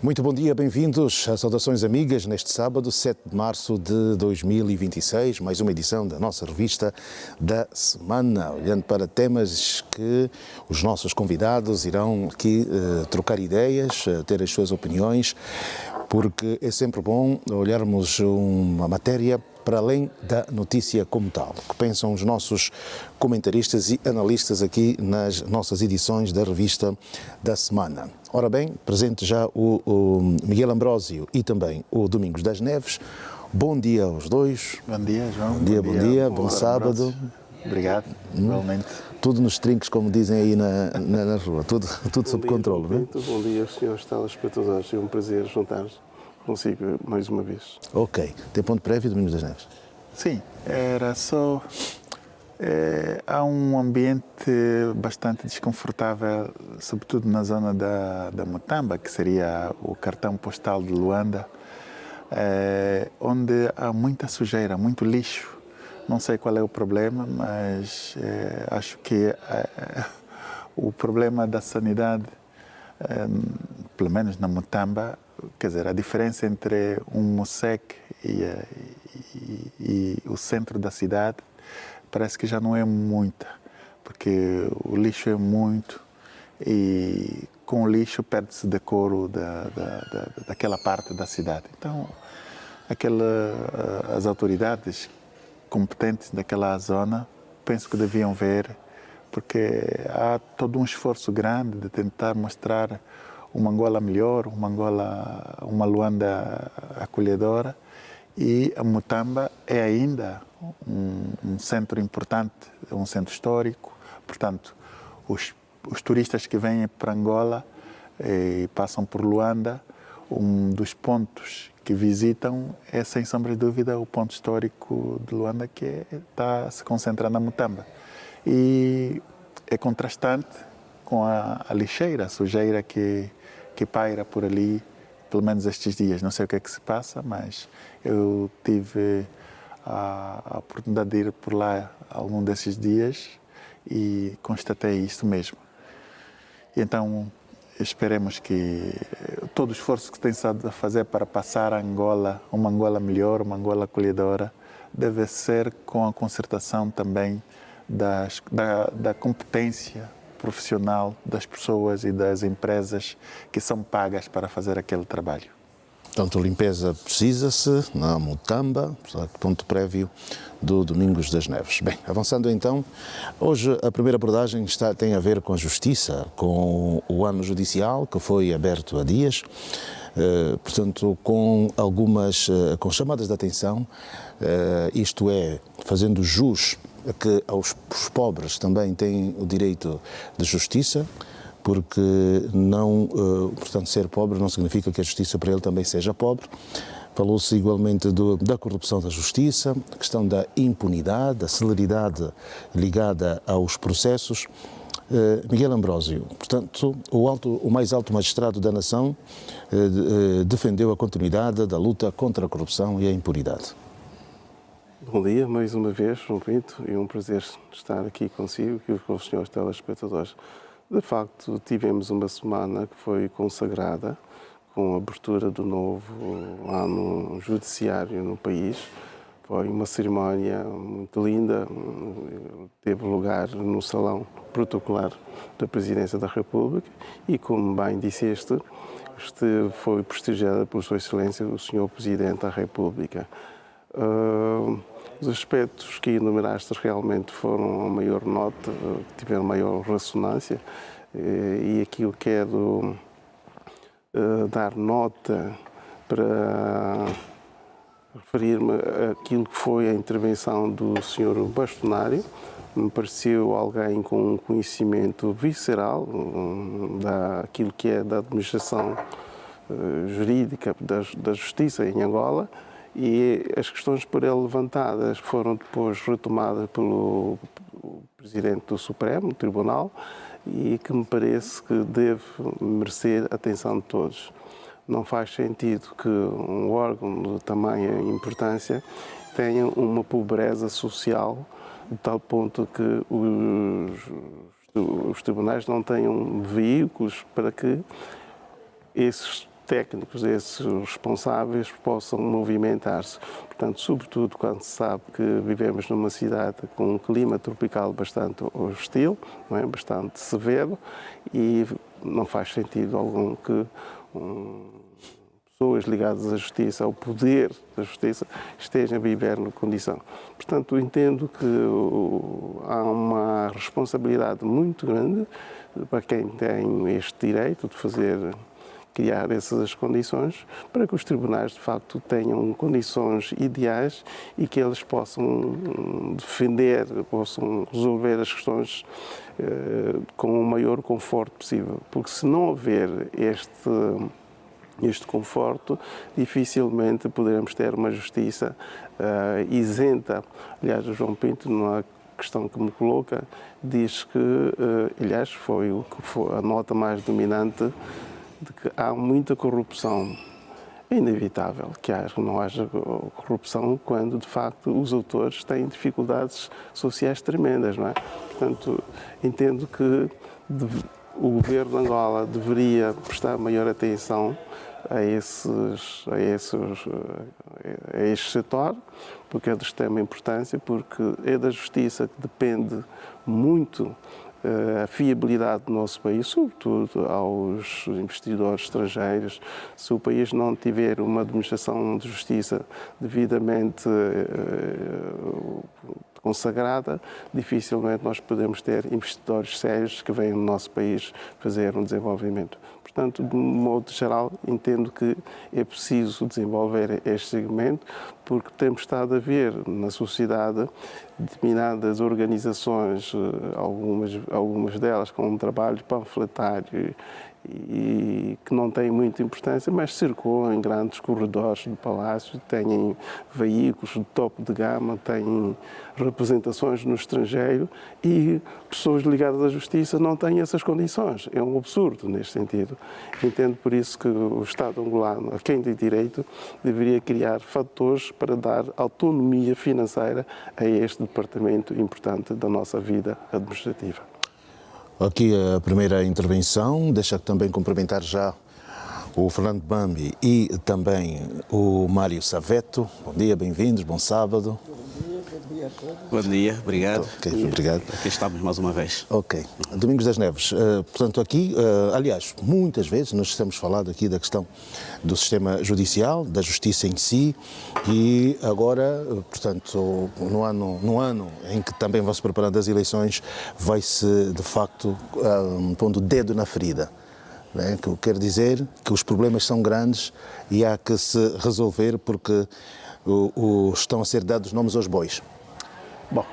Muito bom dia, bem-vindos a Saudações Amigas neste sábado, 7 de março de 2026, mais uma edição da nossa revista da semana, olhando para temas que os nossos convidados irão aqui trocar ideias, ter as suas opiniões, porque é sempre bom olharmos uma matéria para além da notícia como tal. O que pensam os nossos comentaristas e analistas aqui nas nossas edições da revista da semana. Ora bem, presente já o Miguel Ambrósio e também o Domingos das Neves. Bom dia aos dois. Bom dia, João. Bom dia, bom sábado. Obrigado, igualmente. Tudo nos trinques, como dizem aí na rua, tudo sob controle, não é? Bom dia, senhores telespectadores. É um prazer juntar-nos consigo mais uma vez. Ok. Tem ponto prévio, Domingos das Neves? Sim, era só... há um ambiente bastante desconfortável, sobretudo na zona da Mutamba, que seria o cartão postal de Luanda, onde há muita sujeira, muito lixo. Não sei qual é o problema, mas acho que o problema da sanidade, pelo menos na Mutamba, quer dizer, a diferença entre um Mosek e o centro da cidade parece que já não é muita, porque o lixo é muito e com o lixo perde-se decoro daquela parte da cidade. Então, as autoridades competentes daquela zona, penso que deviam ver, porque há todo um esforço grande de tentar mostrar uma Angola melhor, uma Luanda acolhedora, e a Mutamba é ainda um centro importante, um centro histórico. Portanto, os turistas que vêm para Angola e passam por Luanda, um dos pontos que visitam é, sem sombra de dúvida, o ponto histórico de Luanda, que está a se concentrar na Mutamba. E é contrastante com a lixeira, a sujeira que paira por ali, pelo menos estes dias. Não sei o que é que se passa, mas eu tive a oportunidade de ir por lá algum desses dias e constatei isso mesmo. E então, esperemos que todo o esforço que tem estado a fazer para passar a Angola, uma Angola melhor, uma Angola acolhedora, deve ser com a concertação também da competência profissional das pessoas e das empresas que são pagas para fazer aquele trabalho. Portanto, a limpeza precisa-se na Mutamba, ponto prévio do Domingos das Neves. Bem, avançando então, hoje a primeira abordagem tem a ver com a justiça, com o ano judicial que foi aberto há dias, portanto, com chamadas de atenção, isto é, fazendo jus a que os pobres também têm o direito de justiça, porque portanto, ser pobre não significa que a justiça para ele também seja pobre. Falou-se igualmente da corrupção da justiça, a questão da impunidade, da celeridade ligada aos processos. Miguel Ambrósio, portanto, o mais alto magistrado da nação defendeu a continuidade da luta contra a corrupção e a impunidade. Bom dia, mais uma vez, João Pinto, e um prazer estar aqui consigo e com os senhores telespectadores. De facto, tivemos uma semana que foi consagrada com a abertura do novo ano judiciário no país. Foi uma cerimónia muito linda, teve lugar no Salão Protocolar da Presidência da República e, como bem disseste, foi prestigiada por Sua Excelência o Sr. Presidente da República. Os aspectos que enumeraste realmente foram a maior nota, tiveram maior ressonância, e aqui eu quero dar nota para referir-me àquilo que foi a intervenção do Sr. Bastonário. Me pareceu alguém com um conhecimento visceral daquilo que é da administração jurídica da justiça em Angola, e as questões por ele levantadas foram depois retomadas pelo Presidente do Supremo Tribunal e que me parece que deve merecer a atenção de todos. Não faz sentido que um órgão de tamanha importância tenha uma pobreza social de tal ponto que os tribunais não tenham veículos para que esses técnicos, esses responsáveis, possam movimentar-se. Portanto, sobretudo quando se sabe que vivemos numa cidade com um clima tropical bastante hostil, não é? Bastante severo, e não faz sentido algum que pessoas ligadas à justiça, ao poder da justiça, estejam a viver na condição. Portanto, entendo que há uma responsabilidade muito grande para quem tem este direito de criar essas condições para que os tribunais, de facto, tenham condições ideais e que eles possam defender, possam resolver as questões com o maior conforto possível. Porque se não houver este conforto, dificilmente poderemos ter uma justiça isenta. Aliás, o João Pinto, numa questão que me coloca, diz que, aliás, foi a nota mais dominante de que há muita corrupção. É inevitável que não haja corrupção quando, de facto, os autores têm dificuldades sociais tremendas, não é? Portanto, entendo que o governo de Angola deveria prestar maior atenção a este setor, porque é de extrema importância, porque é da justiça que depende muito a fiabilidade do nosso país, sobretudo aos investidores estrangeiros. Se o país não tiver uma administração de justiça devidamente consagrada, dificilmente nós podemos ter investidores sérios que venham no nosso país fazer um desenvolvimento. Portanto, de um modo geral, entendo que é preciso desenvolver este segmento, porque temos estado a ver na sociedade determinadas organizações, algumas delas com um trabalho panfletário e que não têm muita importância, mas circulam em grandes corredores do palácio, têm veículos de topo de gama, têm representações no estrangeiro e pessoas ligadas à justiça não têm essas condições. É um absurdo neste sentido. Entendo por isso que o Estado angolano, a quem tem direito, deveria criar fatores para dar autonomia financeira a este departamento importante da nossa vida administrativa. Aqui a primeira intervenção, deixa também cumprimentar já o Fernando Bambi e também o Mário Saveto. Bom dia, bem-vindos, bom sábado. Bom dia a todos. Bom dia, obrigado. Okay, obrigado. Aqui estamos mais uma vez. Ok. Domingos das Neves, portanto aqui, aliás, muitas vezes nós temos falado aqui da questão do sistema judicial, da justiça em si, e agora, portanto, no ano em que também vão se preparando as eleições, vai-se, de facto, pondo o dedo na ferida. Né? Que quer dizer que os problemas são grandes e há que se resolver porque estão a ser dados nomes aos bois. Bom,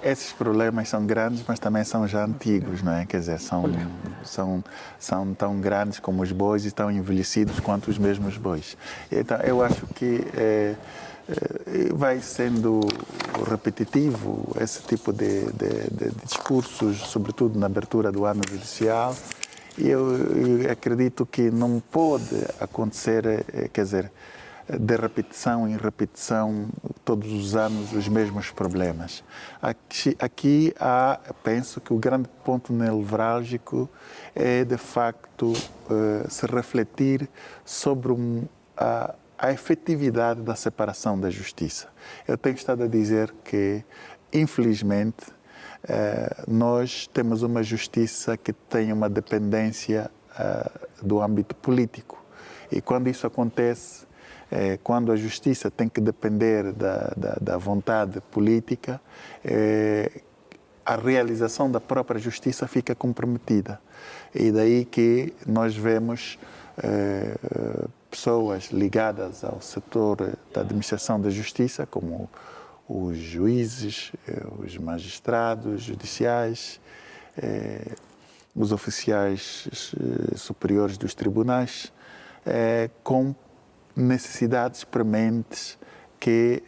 esses problemas são grandes, mas também são já antigos, não é? Quer dizer, são tão grandes como os bois e tão envelhecidos quanto os mesmos bois. Então, eu acho que vai sendo repetitivo esse tipo de discursos, sobretudo na abertura do ano judicial. E eu acredito que não pode acontecer, quer dizer, de repetição em repetição, todos os anos, os mesmos problemas. Aqui penso que o grande ponto nevrálgico é, de facto, se refletir sobre a efetividade da separação da justiça. Eu tenho estado a dizer que, infelizmente, nós temos uma justiça que tem uma dependência do âmbito político. E quando isso acontece, quando a justiça tem que depender da vontade política, a realização da própria justiça fica comprometida. E daí que nós vemos pessoas ligadas ao setor da administração da justiça, como os juízes, os magistrados judiciais, os oficiais superiores dos tribunais, com necessidades prementes que,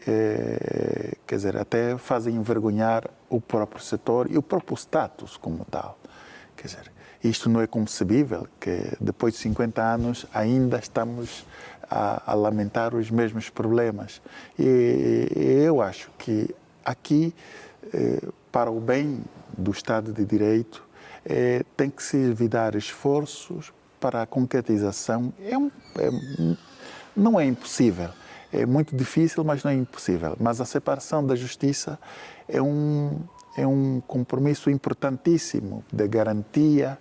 quer dizer, até fazem envergonhar o próprio setor e o próprio status como tal. Quer dizer, isto não é concebível, que depois de 50 anos ainda estamos a lamentar os mesmos problemas. E eu acho que aqui, para o bem do Estado de Direito, tem que se evitar esforços para a concretização não é impossível. É muito difícil, mas não é impossível. Mas a separação da justiça é um compromisso importantíssimo de garantia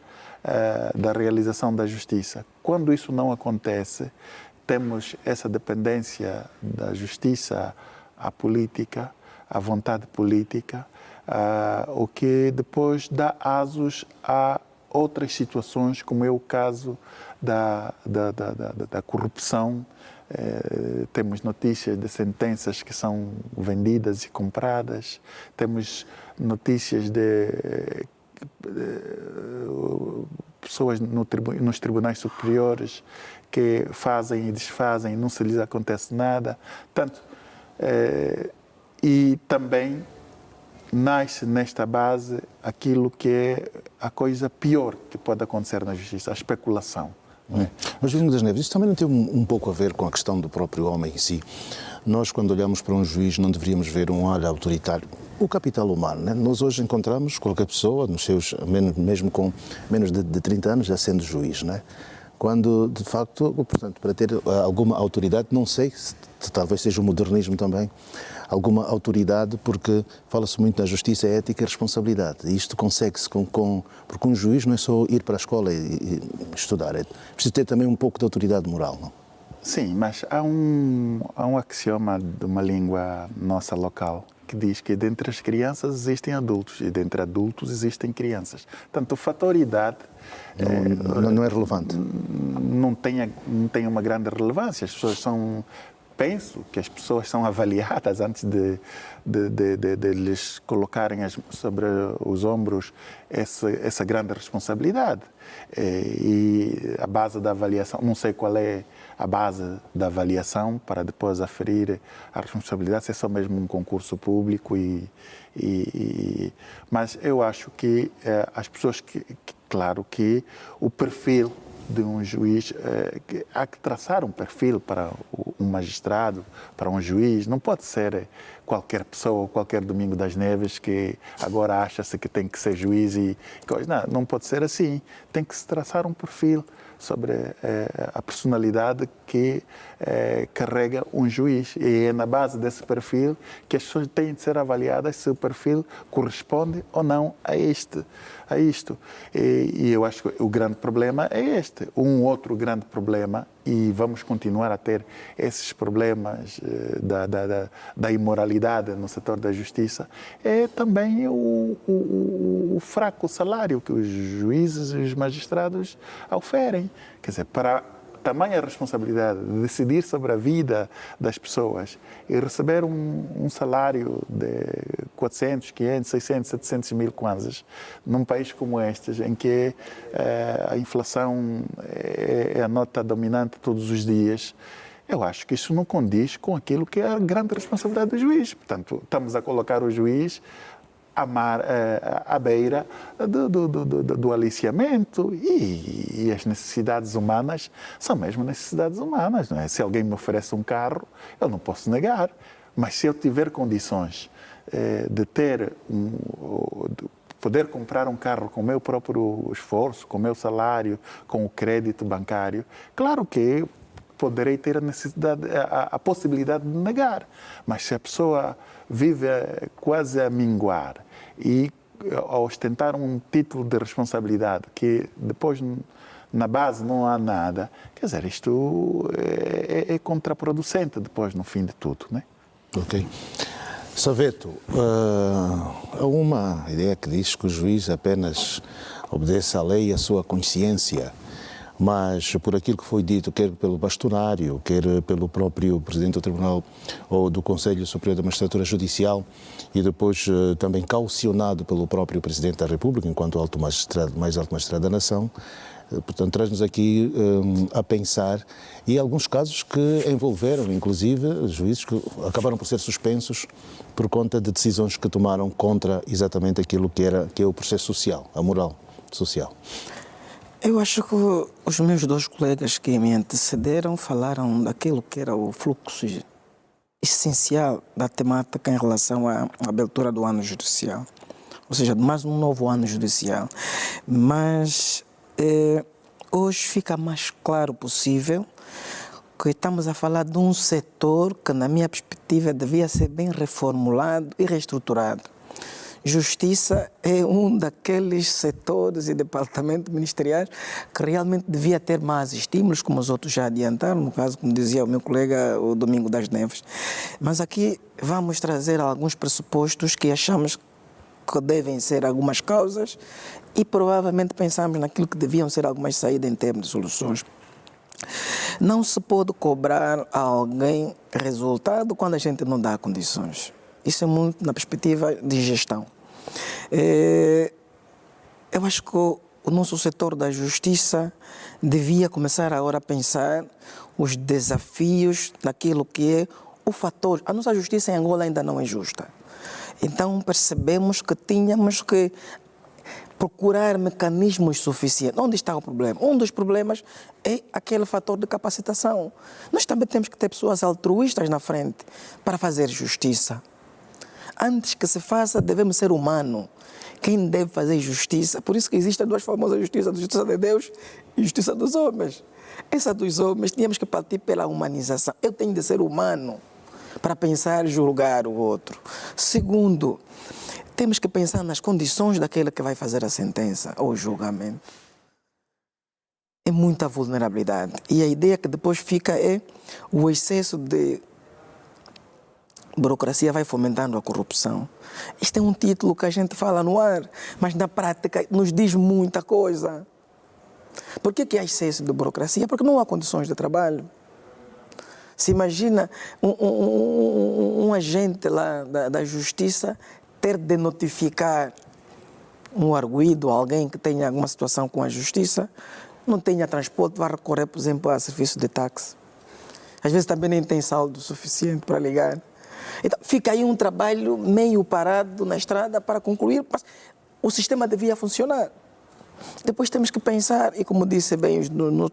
da realização da justiça. Quando isso não acontece, temos essa dependência da justiça à política, à vontade política, o que depois dá asos a outras situações, como é o caso da corrupção. Temos notícias de sentenças que são vendidas e compradas, temos notícias de pessoas nos tribunais superiores que fazem e desfazem, não se lhes acontece nada. Portanto, e também nasce nesta base aquilo que é a coisa pior que pode acontecer na justiça, a especulação. Mas, Domingos das Neves, isso também não tem um pouco a ver com a questão do próprio homem em si? Nós, quando olhamos para um juiz, não deveríamos ver um olho autoritário. O capital humano, né? Nós hoje encontramos qualquer pessoa, mesmo com menos de 30 anos, já sendo juiz, né? Quando, de facto, portanto, para ter alguma autoridade, não sei se talvez seja o modernismo também, alguma autoridade, porque fala-se muito na justiça, ética e responsabilidade. E isto consegue-se porque um juiz não é só ir para a escola e estudar, é preciso ter também um pouco de autoridade moral, não? Sim, mas há um axioma de uma língua nossa local que diz que dentre as crianças existem adultos e dentre adultos existem crianças. Portanto, o fator idade não é relevante. Não tem uma grande relevância. As pessoas penso que as pessoas são avaliadas antes de lhes colocarem sobre os ombros essa grande responsabilidade. E a base da avaliação, não sei qual é a base da avaliação para depois aferir a responsabilidade, se é só mesmo um concurso público. Mas eu acho que as pessoas, claro que o perfil de um juiz, há que traçar um perfil para um magistrado, para um juiz. Não pode ser qualquer pessoa, qualquer Domingo das Neves que agora acha-se que tem que ser juiz e coisa. Não pode ser assim. Tem que se traçar um perfil sobre a personalidade que carrega um juiz. E é na base desse perfil que as pessoas têm de ser avaliadas se o perfil corresponde ou não a isto. E eu acho que o grande problema é este. Um outro grande problema, e vamos continuar a ter esses problemas da imoralidade no setor da justiça, é também o fraco salário que os juízes e os magistrados oferem. Quer dizer, para tamanha responsabilidade de decidir sobre a vida das pessoas e receber um salário de 400, 500, 600, 700 mil kwanzas num país como este, em que a inflação é a nota dominante todos os dias, eu acho que isso não condiz com aquilo que é a grande responsabilidade do juiz. Portanto, estamos a colocar o juiz à beira do aliciamento e as necessidades humanas são mesmo necessidades humanas, não é? Se alguém me oferece um carro, eu não posso negar, mas se eu tiver condições de poder comprar um carro com o meu próprio esforço, com o meu salário, com o crédito bancário, claro que poderei ter a possibilidade de negar, mas se a pessoa vive quase a minguar e a ostentar um título de responsabilidade que depois na base não há nada, quer dizer, isto é contraproducente depois no fim de tudo, né? Ok. Saveto, há uma ideia que diz que o juiz apenas obedece à lei e à sua consciência, mas por aquilo que foi dito, quer pelo bastonário, quer pelo próprio Presidente do Tribunal ou do Conselho Superior da Magistratura Judicial e depois também caucionado pelo próprio Presidente da República, enquanto mais alto magistrado da nação, portanto, traz-nos aqui a pensar, e alguns casos que envolveram, inclusive, juízes que acabaram por ser suspensos por conta de decisões que tomaram contra exatamente aquilo que é o processo social, a moral social. Eu acho que os meus dois colegas que me antecederam falaram daquilo que era o fluxo essencial da temática em relação à abertura do ano judicial, ou seja, de mais um novo ano judicial. Mas hoje fica mais claro possível que estamos a falar de um setor que, na minha perspectiva, devia ser bem reformulado e reestruturado. Justiça é um daqueles setores e departamentos ministeriais que realmente devia ter mais estímulos, como os outros já adiantaram, no caso, como dizia o meu colega, o Domingo das Neves. Mas aqui vamos trazer alguns pressupostos que achamos que devem ser algumas causas e provavelmente pensamos naquilo que deviam ser algumas saídas em termos de soluções. Não se pode cobrar a alguém resultado quando a gente não dá condições. Isso é muito na perspectiva de gestão. Eu acho que o nosso setor da justiça devia começar agora a pensar os desafios daquilo que é o fator. A nossa justiça em Angola ainda não é justa. Então percebemos que tínhamos que procurar mecanismos suficientes. Onde está o problema? Um dos problemas é aquele fator de capacitação. Nós também temos que ter pessoas altruístas na frente para fazer justiça. Antes que se faça, devemos ser humanos. Quem deve fazer justiça? Por isso que existem duas famosas justiças, a justiça de Deus e a justiça dos homens. Essa dos homens, tínhamos que partir pela humanização. Eu tenho de ser humano para pensar e julgar o outro. Segundo, temos que pensar nas condições daquele que vai fazer a sentença ou o julgamento. É muita vulnerabilidade. E a ideia que depois fica é o excesso de burocracia vai fomentando a corrupção. Isto é um título que a gente fala no ar, mas na prática nos diz muita coisa. Por que há excesso de burocracia? Porque não há condições de trabalho. Se imagina um agente lá da justiça ter de notificar um arguido, alguém que tenha alguma situação com a justiça, não tenha transporte, vai recorrer, por exemplo, a serviço de táxi. Às vezes também nem tem saldo suficiente para ligar. Então, fica aí um trabalho meio parado na estrada para concluir, mas o sistema devia funcionar. Depois temos que pensar, e como disse bem os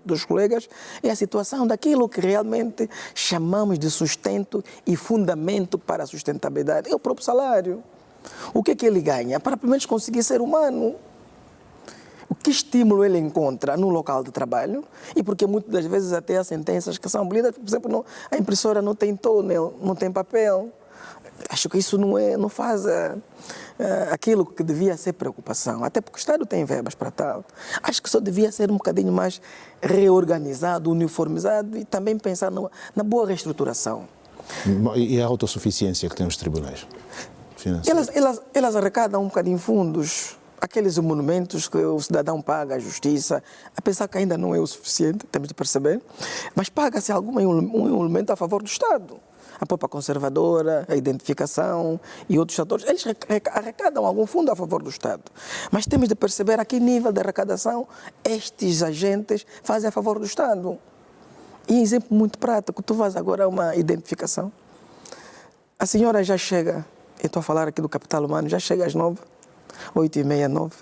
dos colegas, é a situação daquilo que realmente chamamos de sustento e fundamento para a sustentabilidade. É o próprio salário. O que é que ele ganha? Para pelo menos conseguir ser humano. O que estímulo ele encontra no local de trabalho? E porque muitas das vezes até há sentenças que são abolidas, por exemplo, a impressora não tem túnel, não tem papel. Acho que isso não faz aquilo que devia ser preocupação, até porque o Estado tem verbas para tal. Acho que só devia ser um bocadinho mais reorganizado, uniformizado e também pensar na boa reestruturação. E a autossuficiência que têm os tribunais? Elas arrecadam um bocadinho fundos, aqueles monumentos que o cidadão paga à justiça, a pensar que ainda não é o suficiente, temos de perceber, mas paga-se algum elemento a favor do Estado. A própria conservadora, a identificação e outros fatores, eles arrecadam algum fundo a favor do Estado. Mas temos de perceber a que nível de arrecadação estes agentes fazem a favor do Estado. E um exemplo muito prático, tu vais agora a uma identificação. A senhora já chega, eu estou a falar aqui do capital humano, já chega às 9, 8h30, 9.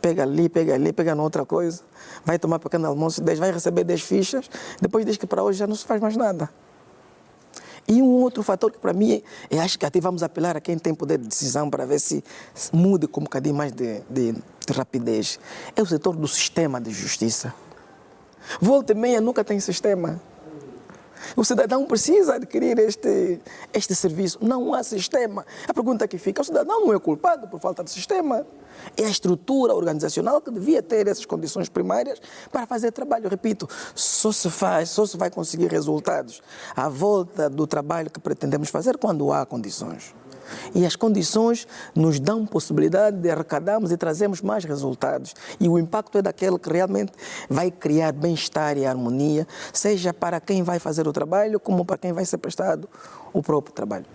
Pega ali, pega noutra coisa, vai tomar pequeno almoço, 10, vai receber 10 fichas, depois diz que para hoje já não se faz mais nada. E um outro fator que para mim, eu acho que até vamos apelar a quem tem poder de decisão para ver se mude com um bocadinho mais de rapidez, é o setor do sistema de justiça. Volta e meia nunca tem sistema. O cidadão precisa adquirir este serviço. Não há sistema. A pergunta que fica, o cidadão não é culpado por falta de sistema. É a estrutura organizacional que devia ter essas condições primárias para fazer trabalho. Repito, só se vai conseguir resultados à volta do trabalho que pretendemos fazer quando há condições. E as condições nos dão possibilidade de arrecadarmos e trazermos mais resultados. E o impacto é daquele que realmente vai criar bem-estar e harmonia, seja para quem vai fazer o trabalho, como para quem vai ser prestado o próprio trabalho.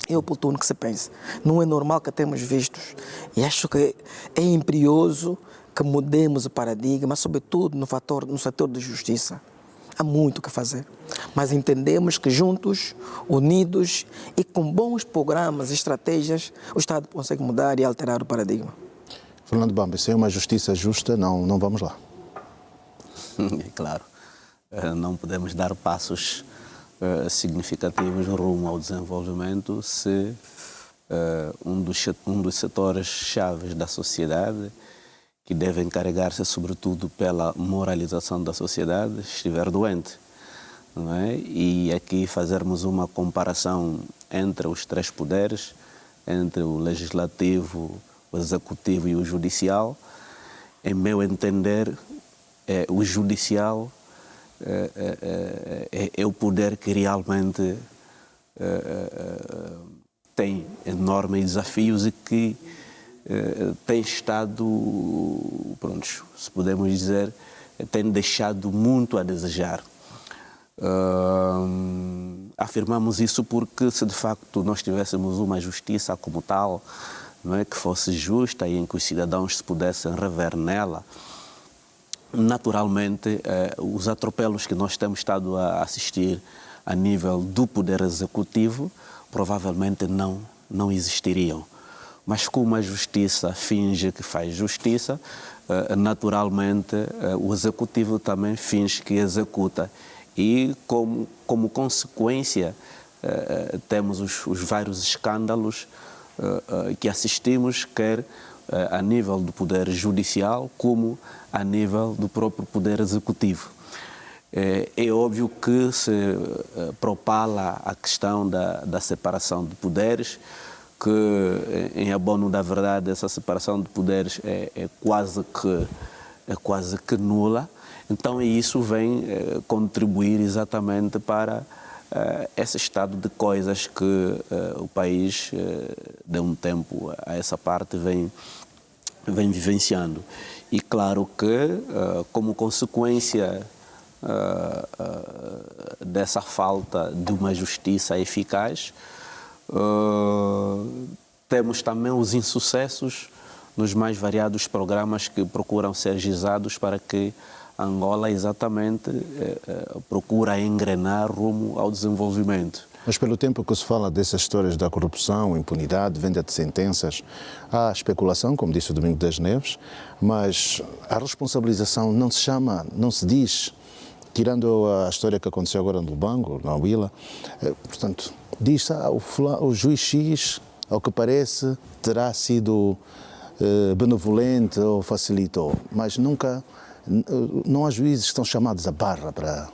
É oportuno que se pense. Não é normal que temos vistos. E acho que é imperioso que mudemos o paradigma, sobretudo no setor de justiça. Há muito o que fazer, mas entendemos que juntos, unidos e com bons programas e estratégias, o Estado consegue mudar e alterar o paradigma. Fernando Bambi, sem uma justiça justa, não vamos lá. É claro, não podemos dar passos significativos rumo ao desenvolvimento se um dos setores chaves da sociedade, que deve encarregar-se sobretudo pela moralização da sociedade, estiver doente. Não é? E aqui fazermos uma comparação entre os três poderes, entre o legislativo, o executivo e o judicial, em meu entender, o judicial é o poder que realmente tem enormes desafios e que tem estado, pronto, se podemos dizer, tem deixado muito a desejar. Afirmamos isso porque se de facto nós tivéssemos uma justiça como tal, não é, que fosse justa e em que os cidadãos se pudessem rever nela, naturalmente os atropelos que nós temos estado a assistir a nível do poder executivo provavelmente não existiriam. Mas como a justiça finge que faz justiça, naturalmente o executivo também finge que executa. E como consequência temos os vários escândalos que assistimos, quer a nível do poder judicial como a nível do próprio poder executivo. É óbvio que se propala a questão da separação de poderes, que em abono da verdade essa separação de poderes é quase que nula. Então isso vem contribuir exatamente para esse estado de coisas que o país, de um tempo a essa parte, vem vivenciando. E claro que, como consequência dessa falta de uma justiça eficaz, temos também os insucessos nos mais variados programas que procuram ser gizados para que Angola exatamente procura engrenar rumo ao desenvolvimento. Mas pelo tempo que se fala dessas histórias da corrupção, impunidade, venda de sentenças, há especulação, como disse o Domingos das Neves, mas a responsabilização não se diz, tirando a história que aconteceu agora no Lubango, na Huila, portanto, diz o juiz X, ao que parece, terá sido benevolente ou facilitou, mas nunca, não há juízes que estão chamados à barra para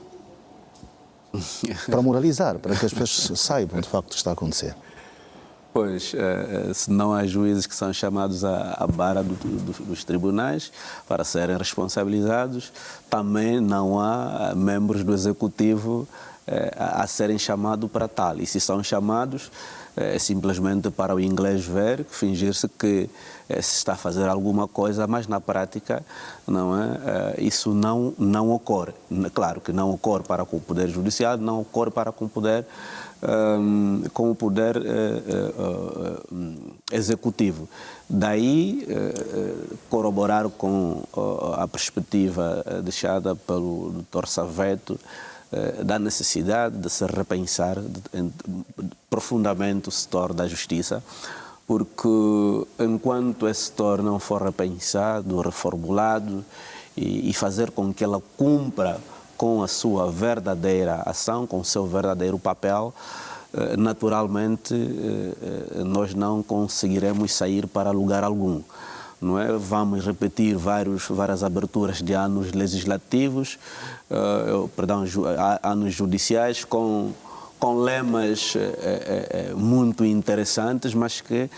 moralizar, para que as pessoas saibam de facto o que está a acontecer. Pois, se não há juízes que são chamados à barra dos tribunais para serem responsabilizados, também não há membros do Executivo a serem chamados para tal. E se são chamados, é simplesmente para o inglês ver, fingir-se que se está a fazer alguma coisa, mas na prática não é, isso não ocorre. Claro que não ocorre para com o Poder Judiciário, não ocorre para com o Poder Executivo. Daí corroborar com a perspectiva deixada pelo Dr. Saveto da necessidade de se repensar profundamente o setor da justiça, porque enquanto esse setor não for repensado, reformulado e fazer com que ela cumpra com a sua verdadeira ação, com o seu verdadeiro papel, naturalmente nós não conseguiremos sair para lugar algum. Não é? Vamos repetir várias aberturas de anos legislativos, anos judiciais, com lemas muito interessantes, mas que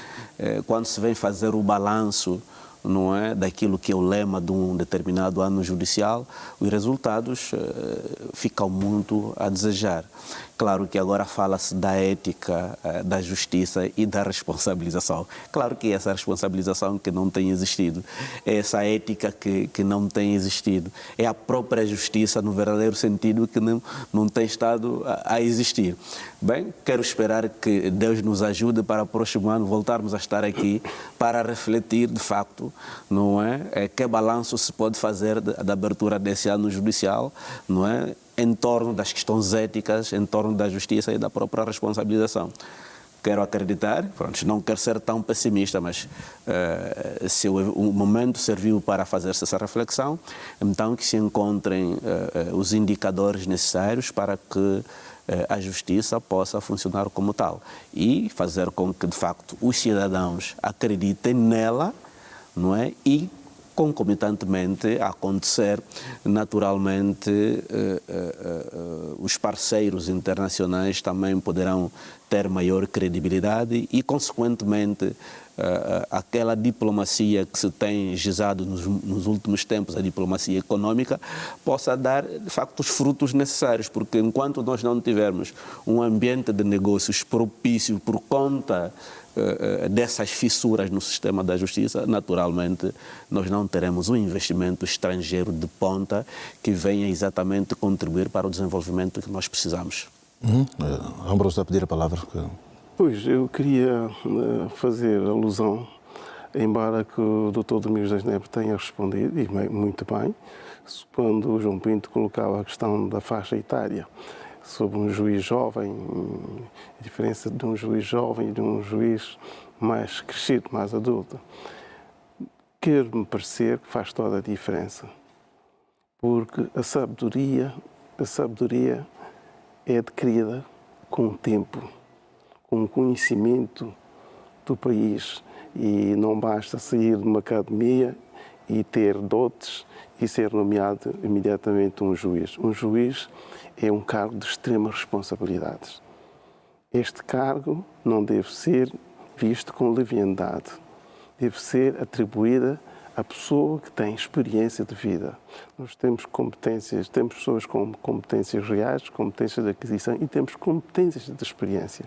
quando se vem fazer o balanço, não é, daquilo que é o lema de um determinado ano judicial, os resultados ficam muito a desejar. Claro que agora fala-se da ética, da justiça e da responsabilização. Claro que essa responsabilização que não tem existido, é essa ética que não tem existido, é a própria justiça no verdadeiro sentido que não tem estado a existir. Bem, quero esperar que Deus nos ajude para o próximo ano voltarmos a estar aqui para refletir de facto, não é, que balanço se pode fazer da abertura desse ano judicial, não é, em torno das questões éticas, em torno da justiça e da própria responsabilização. Quero acreditar, pronto, não quero ser tão pessimista, mas se o momento serviu para fazer-se essa reflexão, então que se encontrem os indicadores necessários para que a justiça possa funcionar como tal e fazer com que, de facto, os cidadãos acreditem nela, não é? E concomitantemente a acontecer, naturalmente, os parceiros internacionais também poderão ter maior credibilidade e, consequentemente, aquela diplomacia que se tem gizado nos últimos tempos, a diplomacia econômica, possa dar, de facto, os frutos necessários, porque enquanto nós não tivermos um ambiente de negócios propício por conta dessas fissuras no sistema da justiça, naturalmente, nós não teremos um investimento estrangeiro de ponta que venha exatamente contribuir para o desenvolvimento que nós precisamos. Ambroso está a pedir a palavra. Pois, eu queria fazer alusão, embora que o Dr. Domingos das Neves tenha respondido, e muito bem, quando o João Pinto colocava a questão da faixa etária sobre um juiz jovem, a diferença de um juiz jovem e de um juiz mais crescido, mais adulto. Quer-me parecer que faz toda a diferença, porque a sabedoria é adquirida com o tempo, com o conhecimento do país, e não basta sair de uma academia e ter dotes e ser nomeado imediatamente um juiz. Um juiz é um cargo de extrema responsabilidade. Este cargo não deve ser visto com leviandade, deve ser atribuída à pessoa que tem experiência de vida. Nós temos competências, temos pessoas com competências reais, competências de aquisição e temos competências de experiência.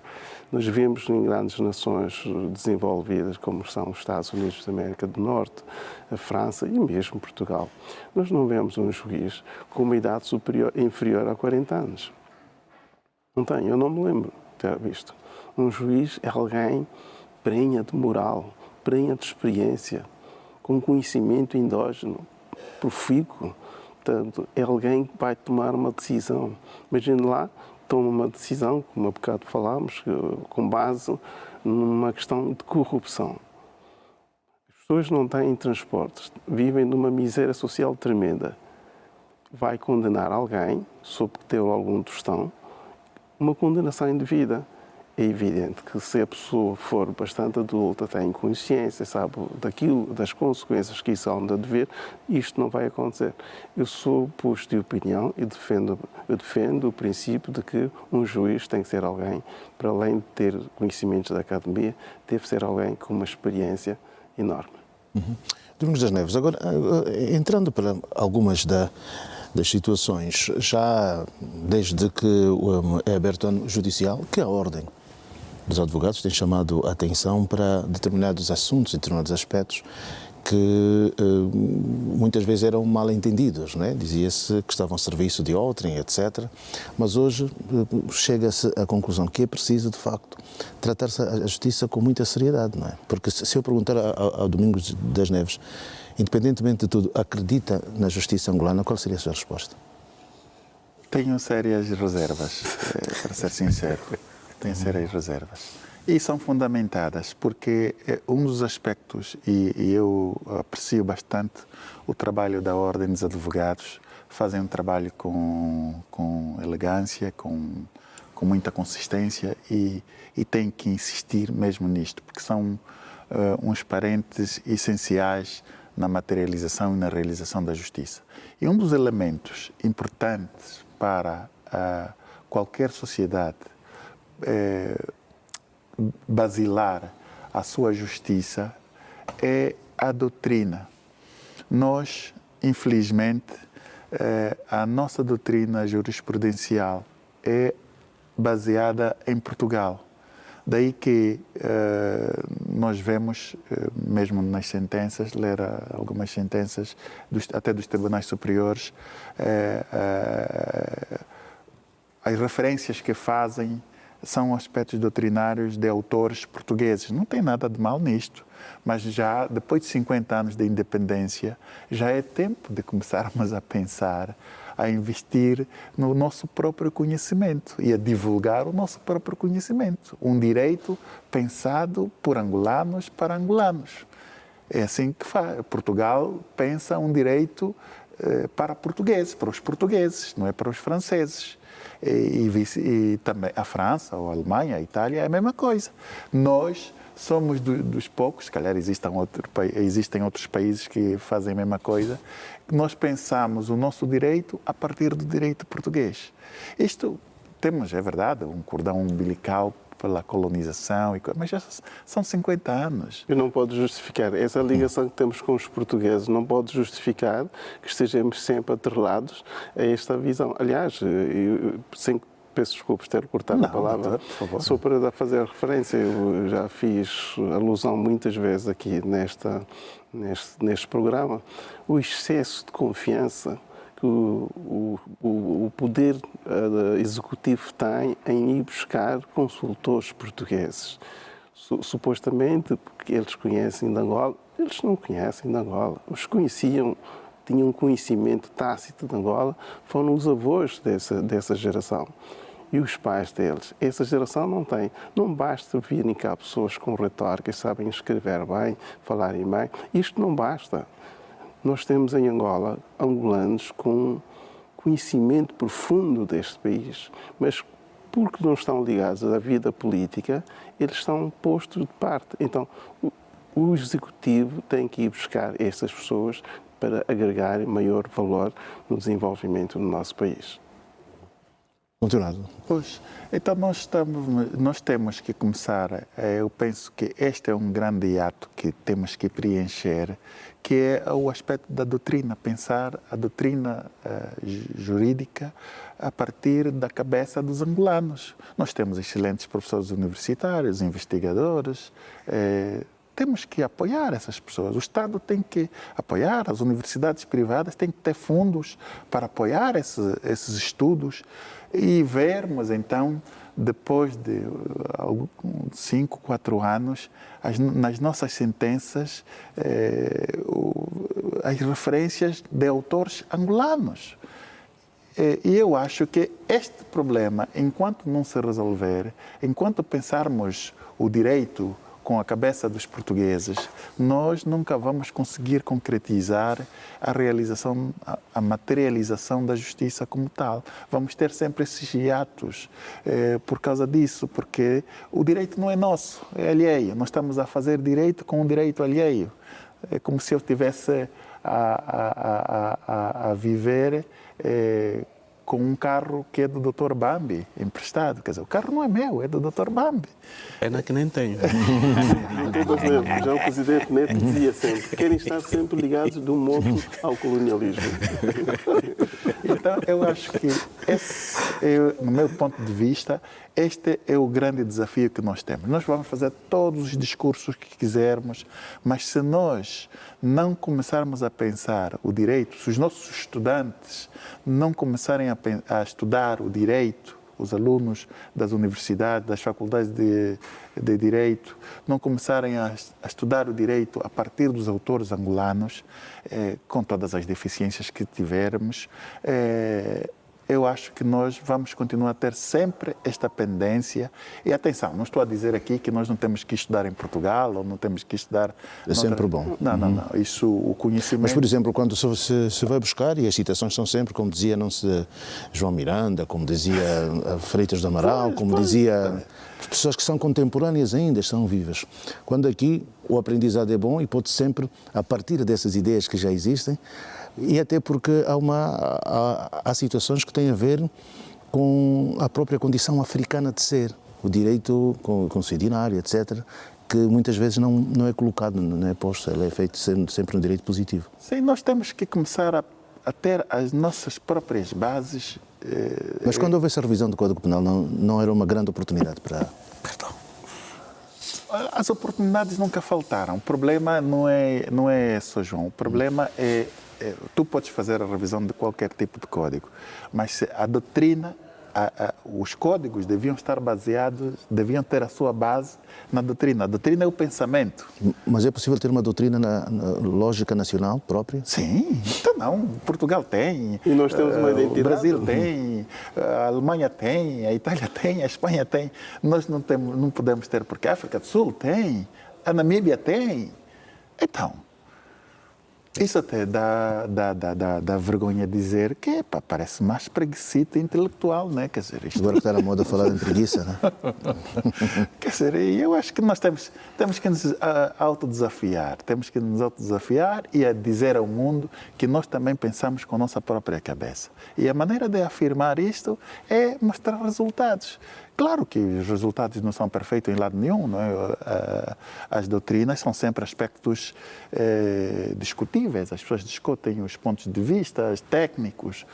Nós vemos em grandes nações desenvolvidas, como são os Estados Unidos da América do Norte, a França e mesmo Portugal. Nós não vemos um juiz com uma idade inferior a 40 anos. Não tenho, eu não me lembro de ter visto. Um juiz é alguém prenha de moral, prenha de experiência, com conhecimento endógeno, profícuo. Portanto, é alguém que vai tomar uma decisão. Imagine lá, toma uma decisão, como há bocado falámos, com base numa questão de corrupção. As pessoas não têm transportes, vivem numa miséria social tremenda. Vai condenar alguém, sob que teve algum tostão, uma condenação indevida. É evidente que se a pessoa for bastante adulta, tem consciência, sabe das consequências que isso há de haver, isto não vai acontecer. Eu sou posto de opinião e defendo o princípio de que um juiz tem que ser alguém, para além de ter conhecimentos da academia, deve ser alguém com uma experiência enorme. Domingos das Neves, agora, entrando para algumas das situações, já desde que é aberto o ano judicial, que a Ordem dos Advogados tem chamado a atenção para determinados assuntos e determinados aspectos que muitas vezes eram mal entendidos, não é? Dizia-se que estavam a serviço de outrem, etc. Mas hoje chega-se à conclusão que é preciso, de facto, tratar-se a justiça com muita seriedade, não é? Porque se eu perguntar ao Domingos das Neves, independentemente de tudo, acredita na justiça angolana, qual seria a sua resposta? Tenho sérias reservas, para ser sincero. Tenho sérias reservas. E são fundamentadas, porque um dos aspectos, e eu aprecio bastante o trabalho da Ordem dos Advogados, fazem um trabalho com elegância, com muita consistência e têm que insistir mesmo nisto, porque são uns parentes essenciais na materialização e na realização da justiça. E um dos elementos importantes para qualquer sociedade basilar a sua justiça é a doutrina. Nós, infelizmente, a nossa doutrina jurisprudencial é baseada em Portugal. Daí que nós vemos, mesmo nas sentenças, ler algumas sentenças, até dos tribunais superiores, as referências que fazem são aspectos doutrinários de autores portugueses. Não tem nada de mal nisto, mas já depois de 50 anos de independência, já é tempo de começarmos a pensar, a investir no nosso próprio conhecimento e a divulgar o nosso próprio conhecimento. Um direito pensado por angolanos para angolanos. É assim que faz. Portugal pensa um direito para portugueses, para os portugueses, não é para os franceses. E também a França, ou a Alemanha, a Itália, é a mesma coisa. Nós somos dos poucos, se calhar existem outros países que fazem a mesma coisa, que nós pensamos o nosso direito a partir do direito português. Isto temos, é verdade, um cordão umbilical pela colonização, mas já são 50 anos. E não pode justificar, essa ligação que temos com os portugueses não pode justificar que estejamos sempre atrelados a esta visão. Aliás, peço desculpas ter cortado a palavra, por favor. só para fazer referência, eu já fiz alusão muitas vezes aqui neste programa, o excesso de confiança que o poder executivo tem em ir buscar consultores portugueses. Supostamente, porque eles conhecem de Angola, eles não conhecem de Angola. Os conheciam, tinham conhecimento tácito de Angola, foram os avós dessa geração. E os pais deles, essa geração não tem. Não basta virem cá pessoas com retórica, sabem escrever bem, falarem bem. Isto não basta. Nós temos em Angola angolanos com conhecimento profundo deste país, mas porque não estão ligados à vida política, eles estão postos de parte. Então, o Executivo tem que ir buscar essas pessoas para agregar maior valor no desenvolvimento do nosso país. Continuado. Pois, então nós temos que começar, eu penso que este é um grande ato que temos que preencher, que é o aspecto da doutrina, pensar a doutrina jurídica a partir da cabeça dos angolanos. Nós temos excelentes professores universitários, investigadores, temos que apoiar essas pessoas. O Estado tem que apoiar, as universidades privadas têm que ter fundos para apoiar esses estudos e vermos, então, depois de 5, 4 anos, nas nossas sentenças, as referências de autores angolanos. E eu acho que este problema, enquanto não se resolver, enquanto pensarmos o direito com a cabeça dos portugueses, nós nunca vamos conseguir concretizar a realização, a materialização da justiça como tal. Vamos ter sempre esses hiatos por causa disso, porque o direito não é nosso, é alheio. Nós estamos a fazer direito com um direito alheio. É como se eu estivesse a viver com um carro que é do Dr. Bambi, emprestado. Quer dizer, o carro não é meu, é do Dr. Bambi. Pena que nem tenho. Já o presidente Neto dizia sempre, querem estar sempre ligados de um modo ao colonialismo. Então, eu acho que, no meu ponto de vista, este é o grande desafio que nós temos. Nós vamos fazer todos os discursos que quisermos, mas se nós não começarmos a pensar o direito, se os nossos estudantes não começarem a estudar o direito, os alunos das universidades, das faculdades de direito, não começarem a estudar o direito a partir dos autores angolanos, com todas as deficiências que tivermos, eu acho que nós vamos continuar a ter sempre esta pendência. E atenção, não estou a dizer aqui que nós não temos que estudar em Portugal ou não temos que estudar... É sempre bom. Não. Isso, o conhecimento... Mas, por exemplo, quando se vai buscar, e as citações são sempre, como dizia João Miranda, como dizia Freitas do Amaral, como dizia... Pessoas que são contemporâneas ainda, estão vivas. Quando aqui o aprendizado é bom e pode sempre, a partir dessas ideias que já existem, e até porque há situações que têm a ver com a própria condição africana de ser, o direito consuetudinário, etc., que muitas vezes não é colocado, não é posto, ele é feito sempre no direito positivo. Sim, nós temos que começar a ter as nossas próprias bases. Mas quando houve essa revisão do Código Penal, não era uma grande oportunidade para... Perdão. As oportunidades nunca faltaram. O problema não é só, João. O problema é tu podes fazer a revisão de qualquer tipo de código, mas a doutrina, os códigos deviam estar baseados, deviam ter a sua base na doutrina. A doutrina é o pensamento. Mas é possível ter uma doutrina na lógica nacional própria? Sim, então não. Portugal tem. E nós temos uma identidade. O Brasil tem, a Alemanha tem, a Itália tem, a Espanha tem. Nós não podemos ter, porque a África do Sul tem, a Namíbia tem. Então, Isso até dá vergonha dizer que parece mais preguiçita intelectual, né? Quer dizer, isto... Agora que está na moda falar em preguiça, né? Quer dizer, eu acho que nós temos que nos autodesafiar. Temos que nos autodesafiar e a dizer ao mundo que nós também pensamos com a nossa própria cabeça. E a maneira de afirmar isto é mostrar resultados. Claro que os resultados não são perfeitos em lado nenhum, não é? As doutrinas são sempre aspectos discutíveis, as pessoas discutem os pontos de vista técnicos,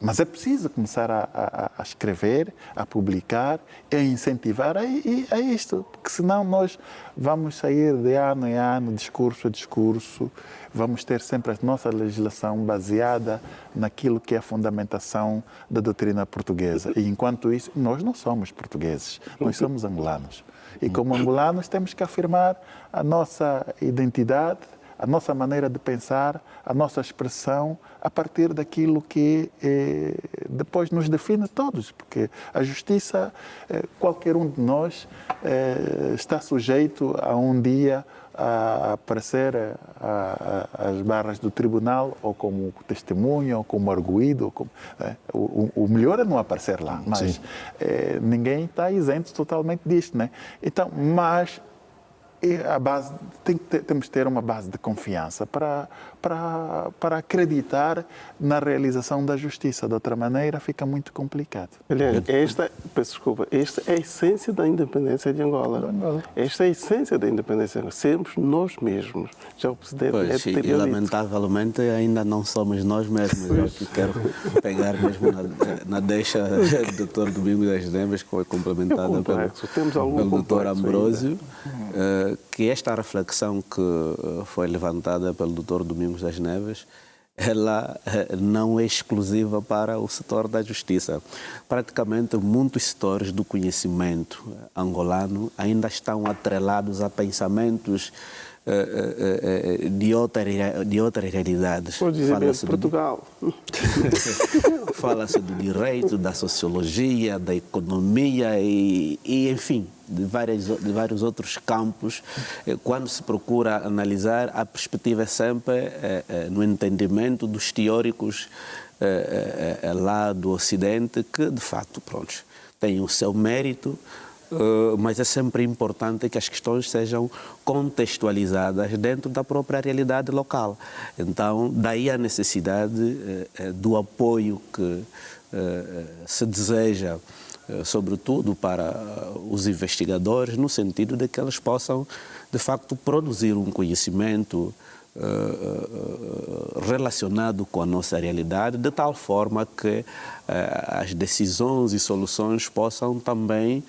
mas é preciso começar a escrever, a publicar e a incentivar a isto, porque senão nós vamos sair de ano em ano, discurso a discurso, vamos ter sempre a nossa legislação baseada naquilo que é a fundamentação da doutrina portuguesa. E enquanto isso, nós não somos portugueses, nós somos angolanos. E como angolanos temos que afirmar a nossa identidade, a nossa maneira de pensar, a nossa expressão a partir daquilo que depois nos define todos, porque a justiça, qualquer um de nós está sujeito a um dia a aparecer às barras do tribunal, ou como testemunha, ou como arguido. Ou como, o melhor é não aparecer lá, mas ninguém está isento totalmente disto, né? Então, mas a base, temos que ter uma base de confiança para acreditar na realização da justiça. De outra maneira, fica muito complicado. Aliás, esta é a essência da independência de Angola. Esta é a essência da independência. Sermos nós mesmos. Já o Presidente e lamentavelmente ainda não somos nós mesmos. Eu que quero pegar mesmo na deixa do Dr. Domingos das Neves, que foi complementada pelo Dr. Ambrósio, que esta reflexão que foi levantada pelo Dr. Domingos das Neves, ela não é exclusiva para o setor da justiça. Praticamente muitos setores do conhecimento angolano ainda estão atrelados a pensamentos de outras realidades. Pode dizer mesmo Portugal. Fala-se do direito, da sociologia, da economia e enfim, de vários outros campos. Quando se procura analisar, a perspectiva é sempre no entendimento dos teóricos lá do Ocidente, que de facto, pronto, têm o seu mérito, mas é sempre importante que as questões sejam contextualizadas dentro da própria realidade local. Então, daí a necessidade do apoio que se deseja, sobretudo para os investigadores, no sentido de que eles possam, de facto, produzir um conhecimento relacionado com a nossa realidade, de tal forma que as decisões e soluções possam também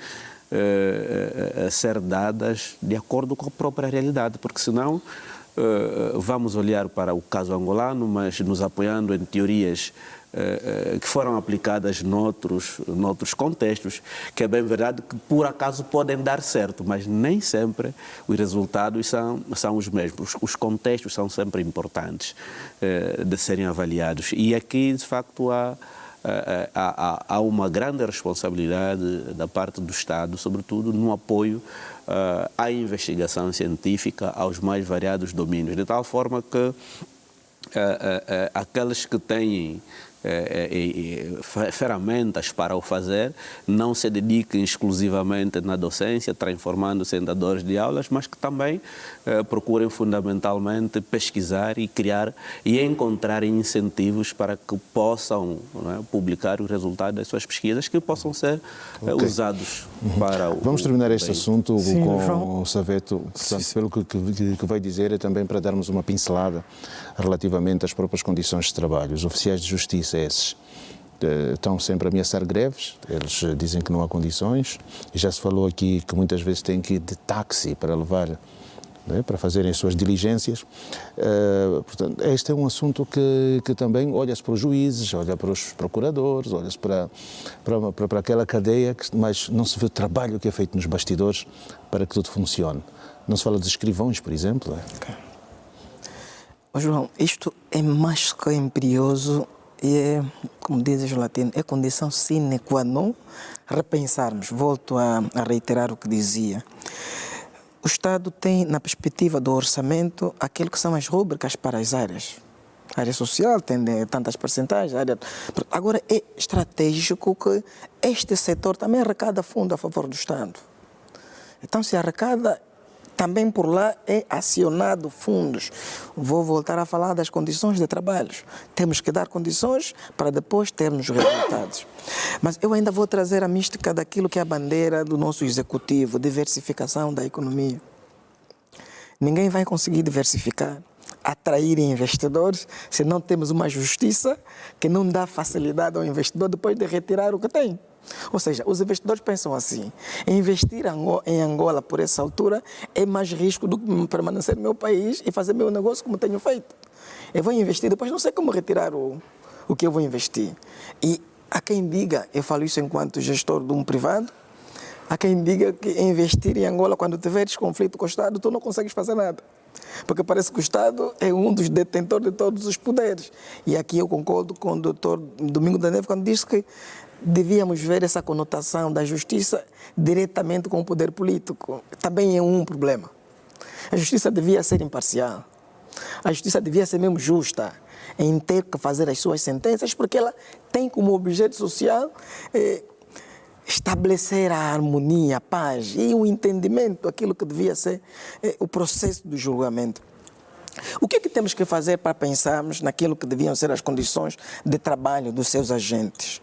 ser dadas de acordo com a própria realidade, porque senão vamos olhar para o caso angolano, mas nos apoiando em teorias que foram aplicadas noutros contextos, que é bem verdade que por acaso podem dar certo, mas nem sempre os resultados são os mesmos. Os contextos são sempre importantes de serem avaliados. E aqui, de facto, há uma grande responsabilidade da parte do Estado, sobretudo no apoio à investigação científica aos mais variados domínios, de tal forma que aqueles que têm ferramentas para o fazer, não se dediquem exclusivamente na docência, transformando-se em dadores de aulas, mas que também procurem fundamentalmente pesquisar e criar e encontrar incentivos para que possam publicar os resultados das suas pesquisas, que possam ser usados para o... Vamos terminar este assunto com o Saveto, portanto, pelo que vai dizer, é também para darmos uma pincelada relativamente às próprias condições de trabalho. Os oficiais de justiça, esses, estão sempre a ameaçar greves, eles dizem que não há condições, e já se falou aqui que muitas vezes têm que ir de táxi para levar, para fazerem as suas diligências. Portanto, este é um assunto que também olha-se para os juízes, olha para os procuradores, olha-se para aquela cadeia, mas não se vê o trabalho que é feito nos bastidores para que tudo funcione. Não se fala dos escrivãos, por exemplo. João, isto é mais que imperioso e é, como dizes o latino, é condição sine qua non repensarmos. Volto a reiterar o que dizia. o Estado tem, na perspectiva do orçamento, aquilo que são as rúbricas para as áreas. A área social tem tantas percentagens. Agora, é estratégico que este setor também arrecada fundo a favor do Estado. Então, se arrecada, também por lá é acionado fundos. Vou voltar a falar das condições de trabalho. Temos que dar condições para depois termos resultados. Mas eu ainda vou trazer a mística daquilo que é a bandeira do nosso executivo, diversificação da economia. Ninguém vai conseguir diversificar, atrair investidores, se não temos uma justiça que não dá facilidade ao investidor depois de retirar o que tem. Ou seja, os investidores pensam assim: investir em Angola por essa altura é mais risco do que permanecer no meu país e fazer meu negócio como tenho feito. Eu vou investir, depois não sei como retirar o que eu vou investir. E há quem diga, eu falo isso enquanto gestor de um privado, há quem diga que investir em Angola, quando tiveres conflito com o Estado, tu não consegues fazer nada. Porque parece que o Estado é um dos detentores de todos os poderes. E aqui eu concordo com o doutor Domingos da Neve quando disse que devíamos ver essa conotação da justiça diretamente com o poder político. Também é um problema. A justiça devia ser imparcial. A justiça devia ser mesmo justa em ter que fazer as suas sentenças, porque ela tem como objeto social estabelecer a harmonia, a paz e o entendimento, aquilo que devia ser o processo do julgamento. O que é que temos que fazer para pensarmos naquilo que deviam ser as condições de trabalho dos seus agentes?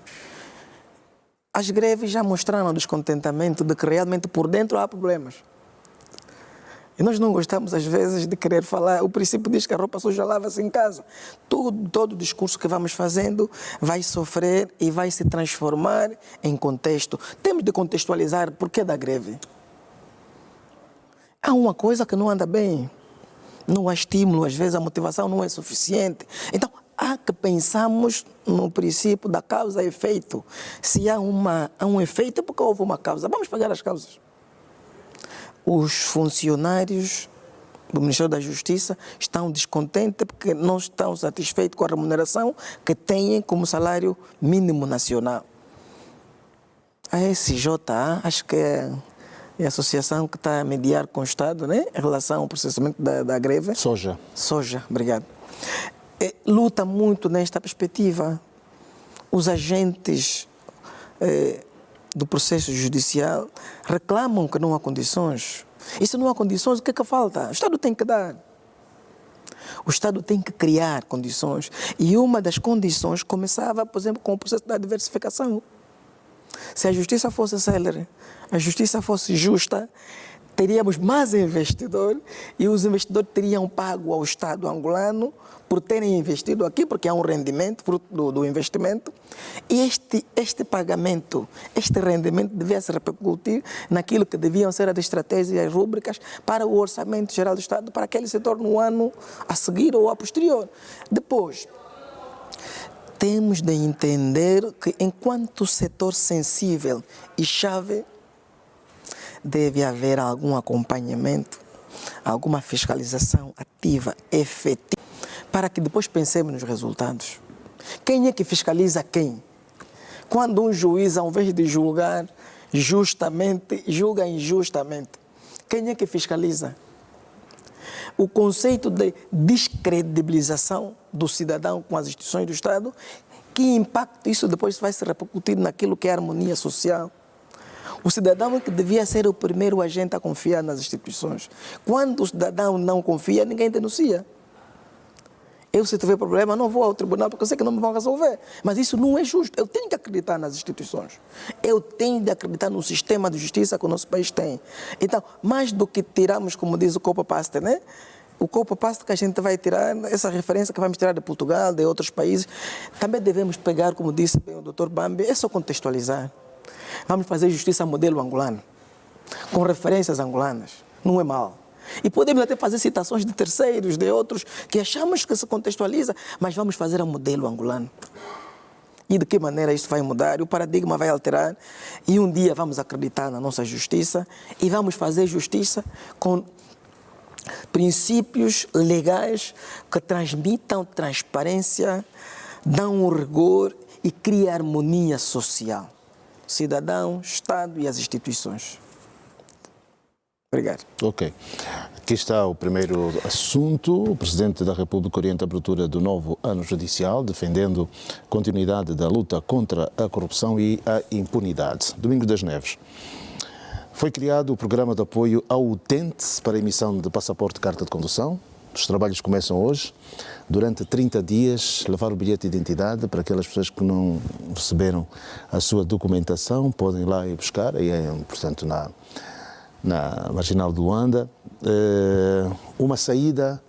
As greves já mostraram o descontentamento de que realmente por dentro há problemas. E nós não gostamos, às vezes, de querer falar. O princípio diz que a roupa suja lava-se em casa. Todo o discurso que vamos fazendo vai sofrer e vai se transformar em contexto. Temos de contextualizar por que da greve. Há uma coisa que não anda bem. Não há estímulo, às vezes a motivação não é suficiente. Então, há que pensarmos no princípio da causa e efeito. Se há um efeito, é porque houve uma causa. Vamos pegar as causas. Os funcionários do Ministério da Justiça estão descontentes porque não estão satisfeitos com a remuneração que têm como salário mínimo nacional. A SJA, acho que é a associação que está a mediar com o Estado, né, em relação ao processamento da greve. Soja, obrigado. Luta muito nesta perspectiva. Os agentes do processo judicial reclamam que não há condições. E se não há condições, o que é que falta? O Estado tem que dar. O Estado tem que criar condições. E uma das condições começava, por exemplo, com o processo da diversificação. Se a justiça fosse célere, a justiça fosse justa, teríamos mais investidores e os investidores teriam pago ao Estado angolano por terem investido aqui, porque há um rendimento fruto do investimento. E este pagamento, este rendimento devia se repercutir naquilo que deviam ser as estratégias e as rúbricas para o Orçamento Geral do Estado, para aquele setor no ano a seguir ou a posterior. Depois, temos de entender que, enquanto setor sensível e chave, deve haver algum acompanhamento, alguma fiscalização ativa, efetiva, para que depois pensemos nos resultados. Quem é que fiscaliza quem? Quando um juiz, ao invés de julgar justamente, julga injustamente, quem é que fiscaliza? O conceito de descredibilização do cidadão com as instituições do Estado, que impacto isso depois vai se repercutir naquilo que é a harmonia social? O cidadão é que devia ser o primeiro agente a confiar nas instituições. Quando o cidadão não confia, ninguém denuncia. Eu, se tiver problema, não vou ao tribunal porque eu sei que não me vão resolver. Mas isso não é justo. Eu tenho que acreditar nas instituições. Eu tenho de acreditar no sistema de justiça que o nosso país tem. Então, mais do que tirarmos, como diz o copy-paste, né? O copy-paste que a gente vai tirar, essa referência que vamos tirar de Portugal, de outros países, também devemos pegar, como disse o Dr. Bambi, é só contextualizar. Vamos fazer justiça modelo angolano, com referências angolanas. Não é mal. E podemos até fazer citações de terceiros, de outros, que achamos que se contextualiza, mas vamos fazer a modelo angolano. E de que maneira isso vai mudar? O paradigma vai alterar e um dia vamos acreditar na nossa justiça e vamos fazer justiça com princípios legais que transmitam transparência, dão um rigor e criam harmonia social. Cidadão, Estado e as instituições. Obrigado. Ok. Aqui está o primeiro assunto. O Presidente da República orienta a abertura do novo ano judicial, defendendo a continuidade da luta contra a corrupção e a impunidade. Domingos das Neves. Foi criado o programa de apoio ao utente para a emissão de passaporte e carta de condução. Os trabalhos começam hoje. Durante 30 dias, levar o bilhete de identidade para aquelas pessoas que não receberam a sua documentação, podem ir lá e buscar, aí portanto, na Marginal de Luanda. Uma saída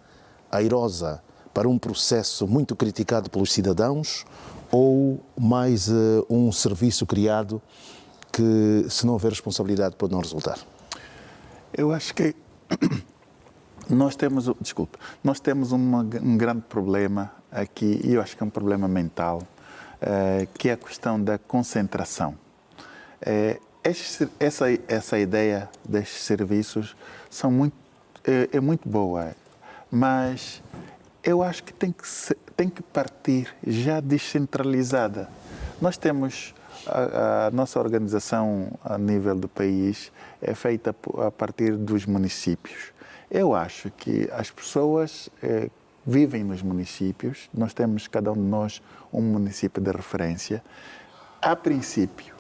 airosa para um processo muito criticado pelos cidadãos ou mais um serviço criado que, se não houver responsabilidade, pode não resultar? Eu acho que nós temos um grande problema aqui, e eu acho que é um problema mental, que é a questão da concentração. Essa ideia destes serviços é muito boa, mas eu acho que tem que partir já descentralizada. Nós temos a nossa organização a nível do país é feita a partir dos municípios. Eu acho que as pessoas vivem nos municípios, nós temos, cada um de nós, um município de referência. A princípio,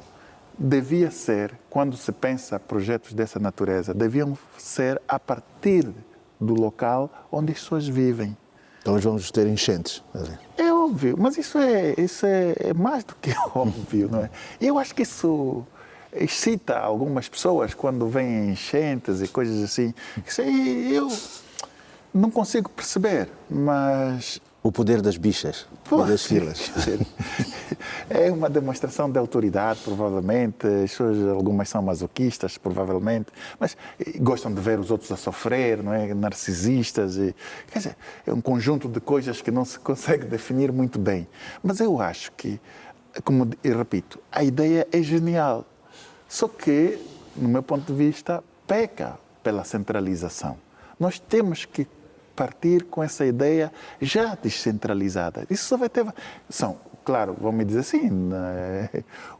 devia ser, quando se pensa projetos dessa natureza, deviam ser a partir do local onde as pessoas vivem. Então nós vamos ter enchentes ali. É óbvio, mas isso é mais do que óbvio, não é? E eu acho que isso excita algumas pessoas quando vêm enchentes e coisas assim. Isso aí eu não consigo perceber, mas... O poder das bichas e das filas. É uma demonstração de autoridade, provavelmente. As pessoas, algumas são masoquistas, provavelmente, mas gostam de ver os outros a sofrer, não é? Narcisistas. Quer dizer, é um conjunto de coisas que não se consegue definir muito bem. Mas eu acho que, como eu repito, a ideia é genial. Só que, no meu ponto de vista, peca pela centralização. Nós temos que partir com essa ideia já descentralizada. Isso só vai ter... Claro, vamos dizer assim, né?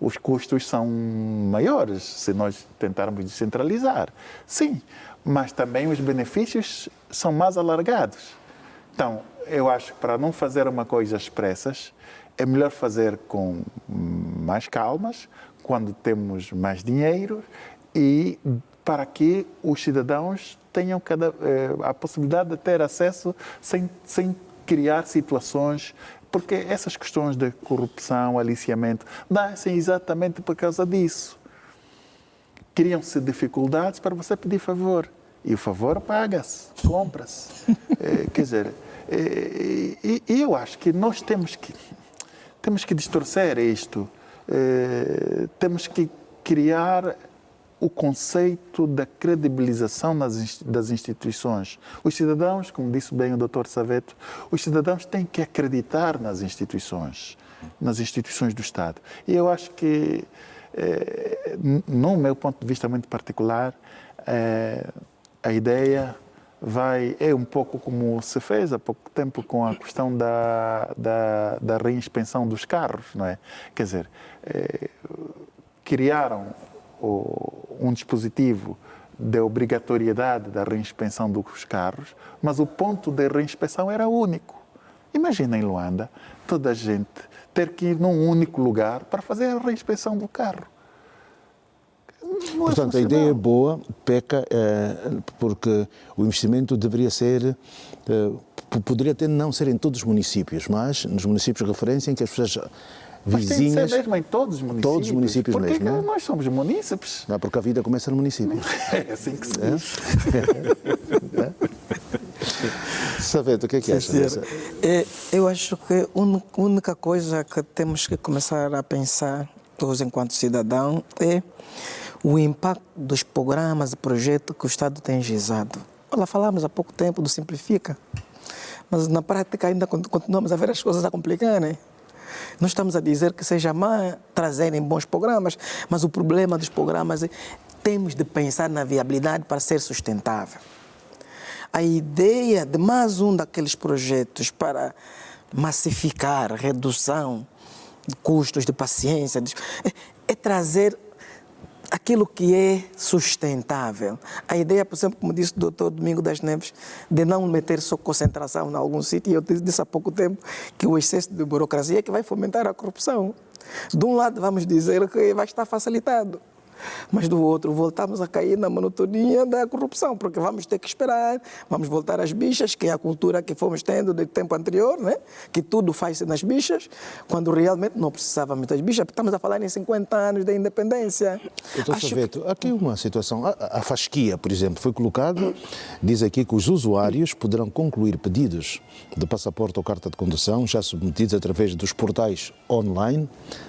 Os custos são maiores se nós tentarmos descentralizar. Sim, mas também os benefícios são mais alargados. Então, eu acho que para não fazer uma coisa às pressas, é melhor fazer com mais calmas, quando temos mais dinheiro, e para que os cidadãos tenham a possibilidade de ter acesso sem criar situações, porque essas questões de corrupção, aliciamento, nascem exatamente por causa disso. Criam-se dificuldades para você pedir favor, e o favor paga-se, compra-se. Quer dizer, e eu acho que nós temos que distorcer isto, temos que criar o conceito da credibilização das instituições. Os cidadãos, como disse bem o Dr. Saveto, os cidadãos têm que acreditar nas instituições do Estado. E eu acho que, no meu ponto de vista muito particular, a ideia é um pouco como se fez há pouco tempo com a questão da reinspeção dos carros, não é? Quer dizer, criaram um dispositivo de obrigatoriedade da reinspeção dos carros, mas o ponto de reinspeção era único. Imagina em Luanda, toda a gente ter que ir num único lugar para fazer a reinspeção do carro. Portanto, a ideia é boa, peca, porque o investimento deveria ser, poderia até não ser em todos os municípios, mas nos municípios de referência em que as pessoas vizinhas... Mas tem de ser mesmo em todos os municípios. Todos os municípios porque mesmo, nós somos munícipes. Não, porque a vida começa no município. É assim que se diz. Saveto, o que é que achas? Eu acho que a única coisa que temos que começar a pensar, todos enquanto cidadão, é o impacto dos programas e projetos que o Estado tem realizado. Olha, falámos há pouco tempo do Simplifica, mas na prática ainda continuamos a ver as coisas a complicar, né? Não estamos a dizer que seja má trazerem bons programas, mas o problema dos programas é temos de pensar na viabilidade para ser sustentável. A ideia de mais um daqueles projetos para massificar, redução de custos de paciência, é trazer aquilo que é sustentável. A ideia, por exemplo, como disse o doutor Domingo das Neves, de não meter só concentração em algum sítio, e eu disse há pouco tempo que o excesso de burocracia é que vai fomentar a corrupção. De um lado vamos dizer que vai estar facilitado, mas do outro voltamos a cair na monotonia da corrupção, porque vamos ter que esperar, vamos voltar às bichas, que é a cultura que fomos tendo do tempo anterior, né? Que tudo faz-se nas bichas, quando realmente não precisávamos das bichas, porque estamos a falar em 50 anos da independência. Doutor Saveto, aqui uma situação, a fasquia, por exemplo, foi colocada, diz aqui que os usuários poderão concluir pedidos de passaporte ou carta de condução, já submetidos através dos portais online,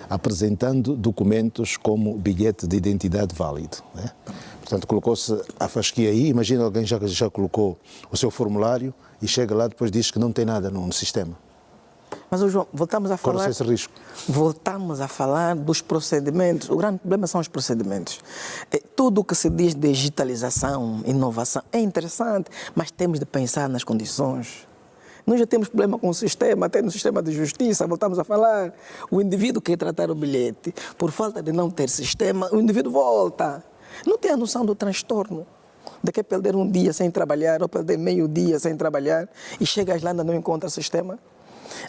apresentando documentos como bilhete de identidade válido, né? Portanto, colocou-se a fasquia aí. Imagina alguém já colocou o seu formulário e chega lá depois diz que não tem nada no sistema. Mas, João, voltamos a falar... Corre-se esse risco. Voltamos a falar dos procedimentos. O grande problema são os procedimentos. Tudo o que se diz de digitalização, inovação, é interessante, mas temos de pensar nas condições. Nós já temos problema com o sistema, até no sistema de justiça, voltamos a falar. O indivíduo quer tratar o bilhete, por falta de não ter sistema, o indivíduo volta. Não tem a noção do transtorno, de que perder um dia sem trabalhar, ou perder meio dia sem trabalhar, e chegas lá e ainda não encontra sistema.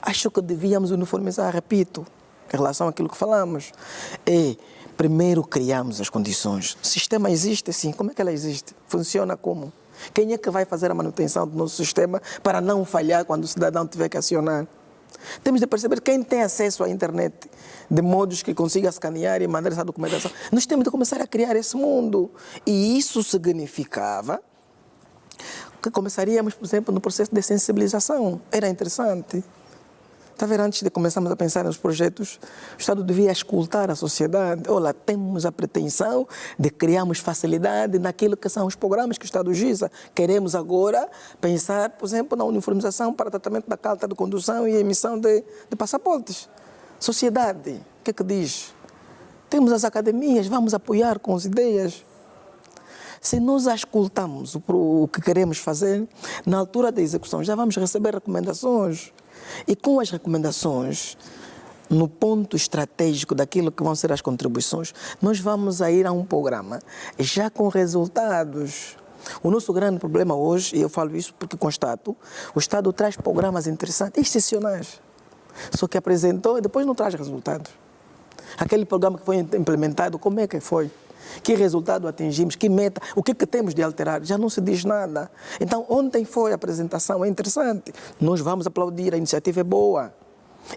Acho que devíamos uniformizar, repito, em relação àquilo que falamos. Primeiro criamos as condições. O sistema existe, sim. Como é que ela existe? Funciona como? Quem é que vai fazer a manutenção do nosso sistema para não falhar quando o cidadão tiver que acionar? Temos de perceber quem tem acesso à internet, de modos que consiga escanear e mandar essa documentação. Nós temos de começar a criar esse mundo. E isso significava que começaríamos, por exemplo, no processo de sensibilização. Era interessante. Está a ver, antes de começarmos a pensar nos projetos, o Estado devia escutar a sociedade. Olha, temos a pretensão de criarmos facilidade naquilo que são os programas que o Estado giza. Queremos agora pensar, por exemplo, na uniformização para tratamento da carta de condução e emissão de passaportes. Sociedade, o que é que diz? Temos as academias, vamos apoiar com as ideias. Se nós escutamos o que queremos fazer, na altura da execução já vamos receber recomendações. E com as recomendações, no ponto estratégico daquilo que vão ser as contribuições, nós vamos a ir a um programa já com resultados. O nosso grande problema hoje, e eu falo isso porque constato, o Estado traz programas interessantes, excepcionais, só que apresentou e depois não traz resultados. Aquele programa que foi implementado, como é que foi? Que resultado atingimos? Que meta? O que é que temos de alterar? Já não se diz nada. Então, ontem foi a apresentação, é interessante. Nós vamos aplaudir, a iniciativa é boa.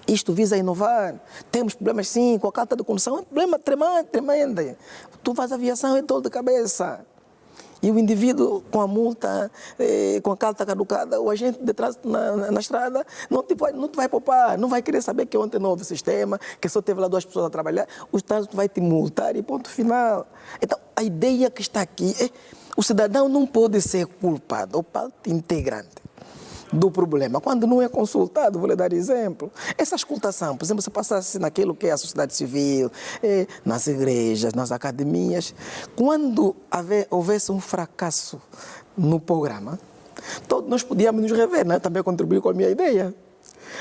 Isto visa inovar. Temos problemas, sim, com a carta de condução. É um problema tremendo. Tu fazes aviação, é dor de cabeça. E o indivíduo com a multa, com a carta caducada, o agente de trânsito na estrada, não te vai poupar, não vai querer saber que ontem não houve sistema, que só teve lá 2 pessoas a trabalhar. O trânsito vai te multar e ponto final. Então, a ideia que está aqui é o cidadão não pode ser culpado ou parte integrante do problema. Quando não é consultado, vou lhe dar exemplo. Essa escutação, por exemplo, se passasse naquilo que é a sociedade civil, nas igrejas, nas academias, quando houvesse um fracasso no programa, todos nós podíamos nos rever, né? Também contribuir com a minha ideia.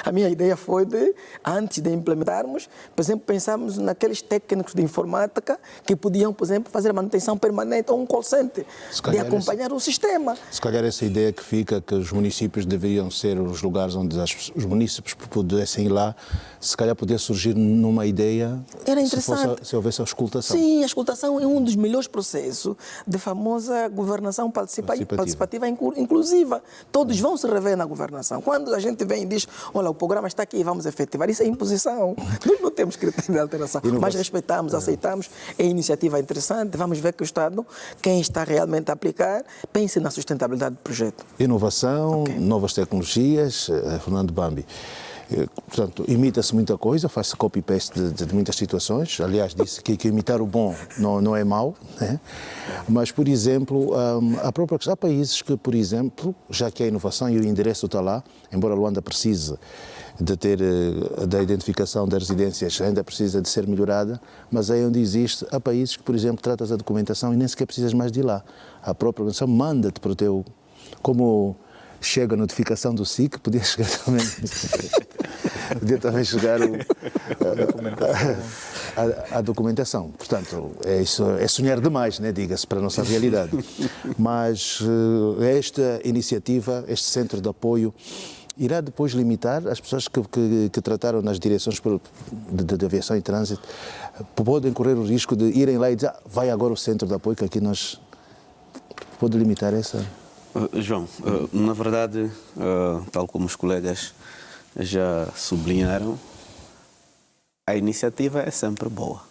A minha ideia foi de, antes de implementarmos, por exemplo, pensarmos naqueles técnicos de informática que podiam, por exemplo, fazer a manutenção permanente ou um call center, de acompanhar o sistema. Se calhar essa ideia que fica, que os municípios deveriam ser os lugares onde os municípios pudessem ir lá, se calhar podia surgir numa ideia. Era interessante. Se houvesse a escutação. Sim, a escutação é um dos melhores processos de famosa governação participativa inclusiva. Todos vão se rever na governação. Quando a gente vem e diz, olha, o programa está aqui e vamos efetivar, isso é imposição. Nós não temos critério de alteração, mas respeitamos, aceitamos, é iniciativa interessante, vamos ver que o Estado, quem está realmente a aplicar, pense na sustentabilidade do projeto. Inovação, novas tecnologias, Fernando Bambi. Portanto, imita-se muita coisa, faz-se copy-paste de muitas situações. Aliás, disse que imitar o bom não é mau, né? Mas, por exemplo, há países que, por exemplo, já que a inovação e o endereço está lá, embora Luanda precise de ter da identificação das residências, ainda precisa de ser melhorada, mas aí onde existe, há países que, por exemplo, tratas a documentação e nem sequer precisas mais de ir lá. A própria organização manda-te para o teu... Como chega a notificação do SIC, podia chegar também. podia também chegar a documentação. Portanto, é sonhar demais, né, diga-se, para a nossa realidade. Mas esta iniciativa, este centro de apoio, irá depois limitar as pessoas que trataram nas direções de aviação e trânsito, podem correr o risco de irem lá e dizer, vai agora o centro de apoio, que aqui nós... Pode limitar essa... João, na verdade, tal como os colegas já sublinharam, a iniciativa é sempre boa.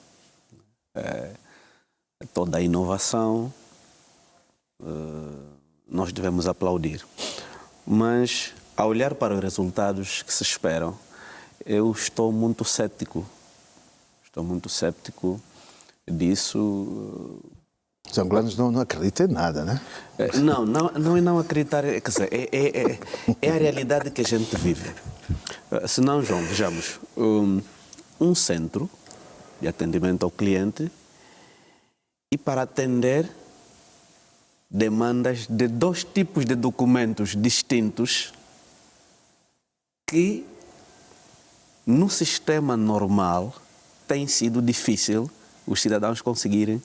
Toda a inovação nós devemos aplaudir. Mas, ao olhar para os resultados que se esperam, eu estou muito cético. Estou muito cético disso. Os angolanos não acreditam em nada, né? Não acreditar, quer dizer, é a realidade que a gente vive. Se não, João, vejamos, um centro de atendimento ao cliente e para atender demandas de 2 tipos de documentos distintos que no sistema normal tem sido difícil os cidadãos conseguirem,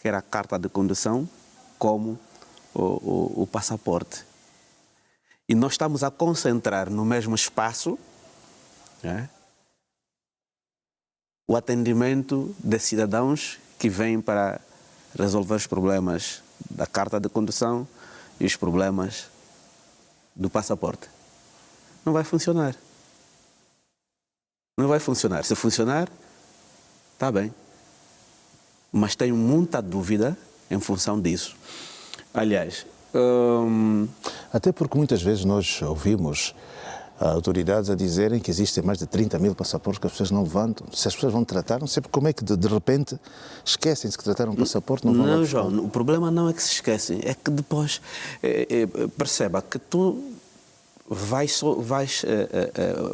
quer a carta de condução, como o passaporte. E nós estamos a concentrar no mesmo espaço, né, o atendimento de cidadãos que vêm para resolver os problemas da carta de condução e os problemas do passaporte. Não vai funcionar. Não vai funcionar. Se funcionar, está bem. Mas tenho muita dúvida em função disso. Aliás... Até porque muitas vezes nós ouvimos autoridades a dizerem que existem mais de 30 mil passaportes que as pessoas não levantam. Se as pessoas vão tratar, não sei como é que de repente esquecem-se que trataram um passaporte, não vão lá. Não, João, o problema não é que se esquecem, é que depois perceba que tu vais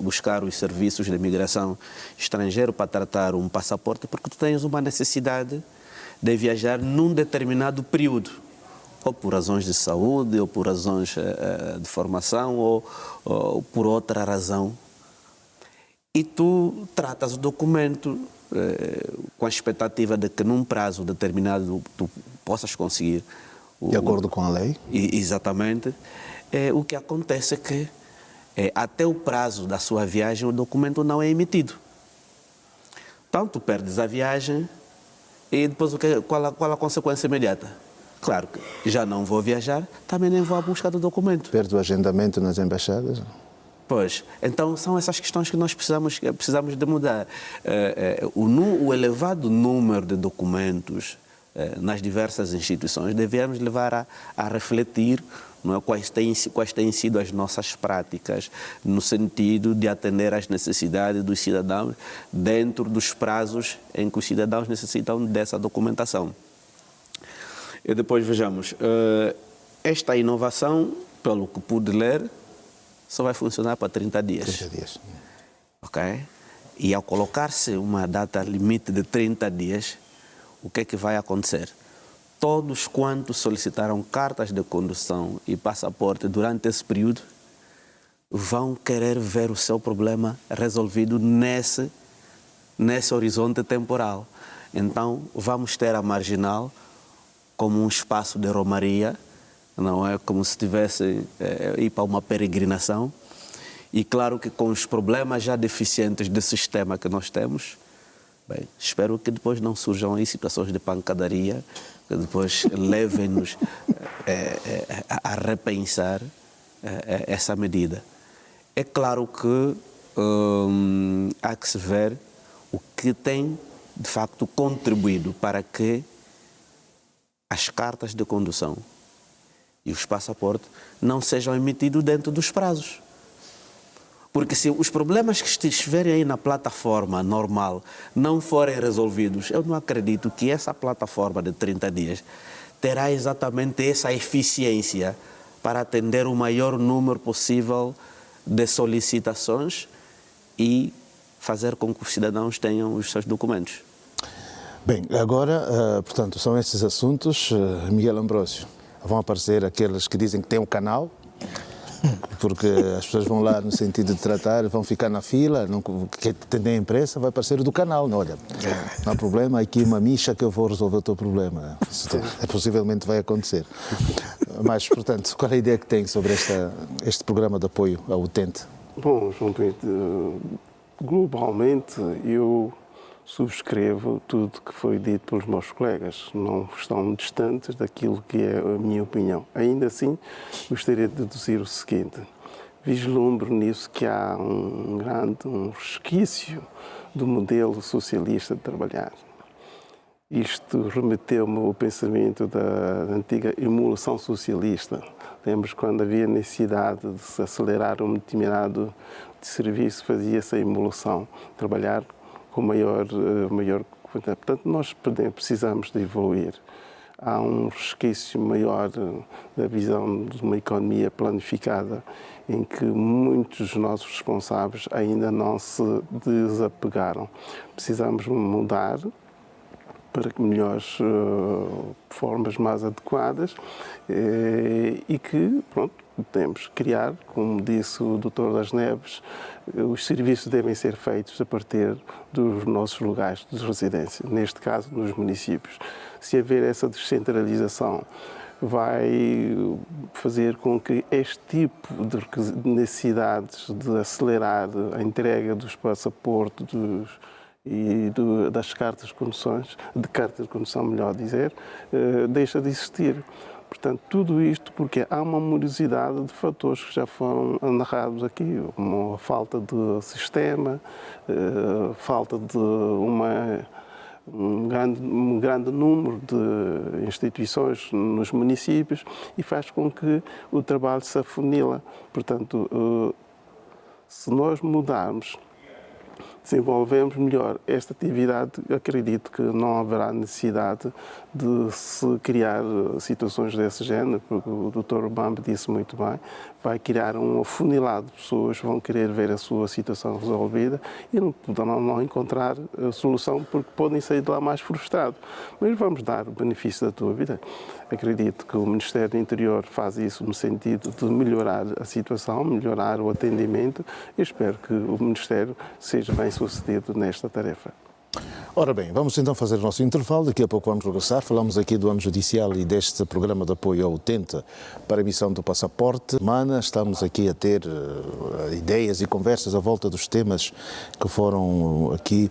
buscar os serviços de imigração estrangeiro para tratar um passaporte porque tu tens uma necessidade de viajar num determinado período, ou por razões de saúde, ou por razões de formação, ou por outra razão. E tu tratas o documento com a expectativa de que num prazo determinado tu possas conseguir... De acordo com a lei? Exatamente. O que acontece é que até o prazo da sua viagem o documento não é emitido. Então tu perdes a viagem e depois qual a consequência imediata? Claro que já não vou viajar, também nem vou à busca do documento. Perde o agendamento nas embaixadas? Pois, então são essas questões que nós precisamos de mudar. O elevado número de documentos nas diversas instituições devemos levar a refletir, não é, quais têm sido as nossas práticas no sentido de atender às necessidades dos cidadãos dentro dos prazos em que os cidadãos necessitam dessa documentação. E depois vejamos, esta inovação, pelo que pude ler, só vai funcionar para 30 dias. 30 dias. Ok? E ao colocar-se uma data limite de 30 dias, o que é que vai acontecer? Todos quantos solicitaram cartas de condução e passaporte durante esse período vão querer ver o seu problema resolvido nesse horizonte temporal. Então, vamos ter a marginal como um espaço de romaria, não é? Como se tivesse ir para uma peregrinação. E claro que com os problemas já deficientes do sistema que nós temos, bem, espero que depois não surjam aí situações de pancadaria, que depois levem-nos a repensar essa medida. É claro que há que se ver o que tem, de facto, contribuído para que as cartas de condução e os passaportes não sejam emitidos dentro dos prazos. Porque se os problemas que estiverem aí na plataforma normal não forem resolvidos, eu não acredito que essa plataforma de 30 dias terá exatamente essa eficiência para atender o maior número possível de solicitações e fazer com que os cidadãos tenham os seus documentos. Bem, agora, portanto, são esses assuntos, Miguel Ambrósio. Vão aparecer aqueles que dizem que tem um canal Porque as pessoas vão lá no sentido de tratar, vão ficar na fila, quem tem imprensa vai parceiro do canal, não, olha, não há problema, aqui uma micha que eu vou resolver o teu problema. Isso possivelmente vai acontecer. Mas, portanto, qual é a ideia que tem sobre este programa de apoio ao utente? Bom, João Pinto, globalmente eu subscrevo tudo que foi dito pelos meus colegas, não estão distantes daquilo que é a minha opinião. Ainda assim, gostaria de deduzir o seguinte: vislumbro nisso que há um resquício do modelo socialista de trabalhar. Isto remeteu-me ao pensamento da antiga emulação socialista. Lembro quando havia necessidade de se acelerar um determinado serviço, fazia-se a emulação, trabalhar com maior. Portanto, nós precisamos de evoluir. Há um resquício maior da visão de uma economia planificada em que muitos dos nossos responsáveis ainda não se desapegaram. Precisamos mudar para que melhores formas mais adequadas e que, pronto, temos que criar, como disse o Dr. das Neves, os serviços devem ser feitos a partir dos nossos lugares de residência, neste caso nos municípios. Se haver essa descentralização, vai fazer com que este tipo de necessidades de acelerar a entrega dos passaportes das cartas de condução, melhor dizer, deixa de existir. Portanto, tudo isto porque há uma morosidade de fatores que já foram narrados aqui, uma falta de sistema, falta de um grande número de instituições nos municípios e faz com que o trabalho se afunila. Portanto, se nós mudarmos, desenvolvemos melhor esta atividade, acredito que não haverá necessidade de se criar situações desse género, porque o Dr. Bambi disse muito bem, vai criar um afunilado de pessoas que vão querer ver a sua situação resolvida e não poderão não encontrar a solução porque podem sair de lá mais frustrados. Mas vamos dar o benefício da dúvida. Acredito que o Ministério do Interior faz isso no sentido de melhorar a situação, melhorar o atendimento e espero que o Ministério seja bem sucedido nesta tarefa. Ora bem, vamos então fazer o nosso intervalo, daqui a pouco vamos regressar. Falamos aqui do ano judicial e deste programa de apoio ao utente para a emissão do passaporte. Semana estamos aqui a ter ideias e conversas à volta dos temas que foram aqui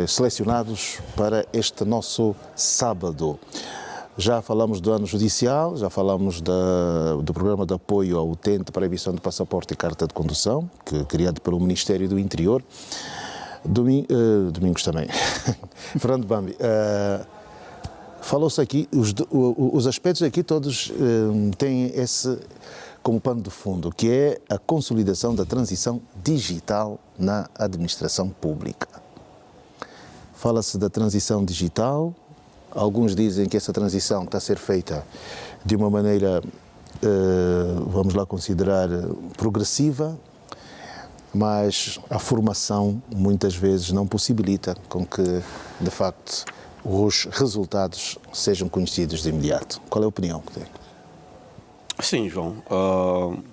selecionados para este nosso sábado. Já falamos do ano judicial, já falamos do programa de apoio ao utente para a emissão de passaporte e carta de condução, que é criado pelo Ministério do Interior. Domingos também. Fernando Bambi, falou-se aqui, os aspectos aqui todos têm esse como pano de fundo, que é a consolidação da transição digital na administração pública. Fala-se da transição digital, alguns dizem que essa transição está a ser feita de uma maneira, vamos lá considerar, progressiva, mas a formação muitas vezes não possibilita com que, de facto, os resultados sejam conhecidos de imediato. Qual é a opinião que tem? Sim, João.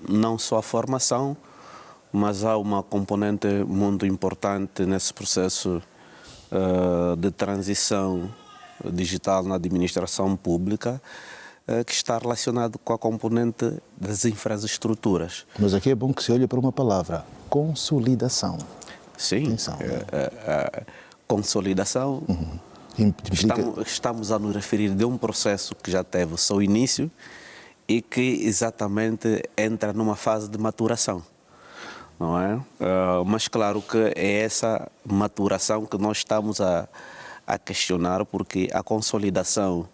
Não só a formação, mas há uma componente muito importante nesse processo de transição digital na administração pública, que está relacionado com a componente das infraestruturas. Mas aqui é bom que se olhe para uma palavra: consolidação. Sim, atenção, consolidação. Estamos a nos referir de um processo que já teve o seu início e que exatamente entra numa fase de maturação, não é? Mas claro que é essa maturação que nós estamos a questionar, porque a consolidação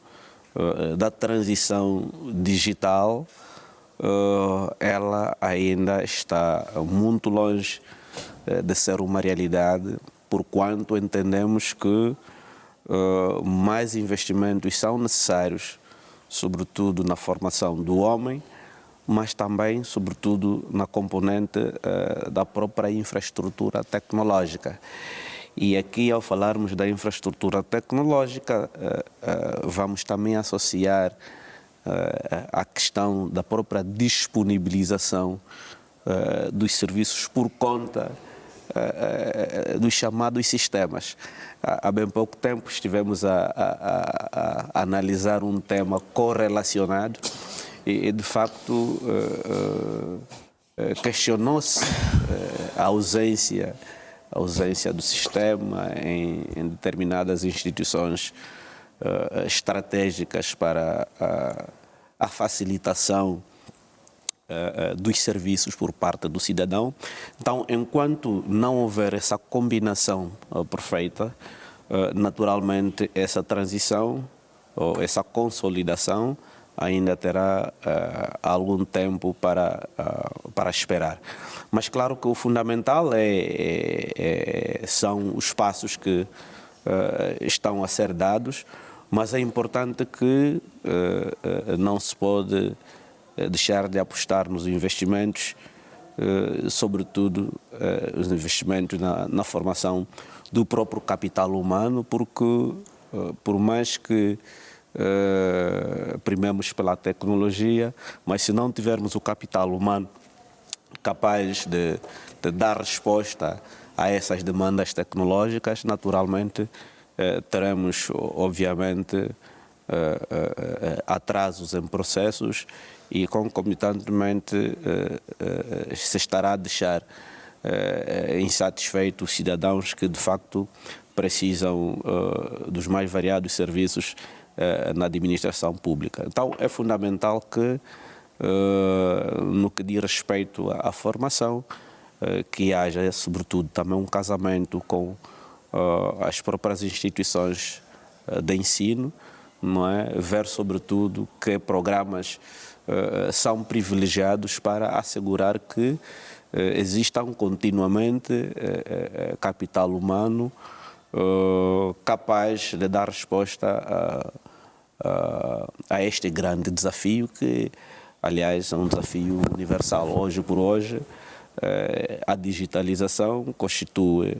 da transição digital, ela ainda está muito longe de ser uma realidade, porquanto entendemos que mais investimentos são necessários, sobretudo na formação do homem, mas também, sobretudo, na componente da própria infraestrutura tecnológica. E aqui, ao falarmos da infraestrutura tecnológica, vamos também associar a questão da própria disponibilização dos serviços por conta dos chamados sistemas. Há bem pouco tempo estivemos a analisar um tema correlacionado e de facto, questionou-se a ausência do sistema em determinadas instituições estratégicas para a facilitação dos serviços por parte do cidadão. Então, enquanto não houver essa combinação perfeita, naturalmente essa transição ou essa consolidação ainda terá algum tempo para esperar. Mas claro que o fundamental são os passos que estão a ser dados, mas é importante que não se pode deixar de apostar nos investimentos, sobretudo os investimentos na formação do próprio capital humano, porque por mais que primemos pela tecnologia, mas se não tivermos o capital humano capaz de dar resposta a essas demandas tecnológicas, naturalmente teremos, obviamente, atrasos em processos e, concomitantemente, se estará a deixar insatisfeitos os cidadãos que, de facto, precisam dos mais variados serviços na administração pública. Então, é fundamental que, no que diz respeito à formação, que haja, sobretudo, também um casamento com as próprias instituições de ensino, não é? Ver, sobretudo, que programas são privilegiados para assegurar que existam continuamente capital humano capaz de dar resposta a este grande desafio que, aliás, é um desafio universal. Hoje por hoje, a digitalização constitui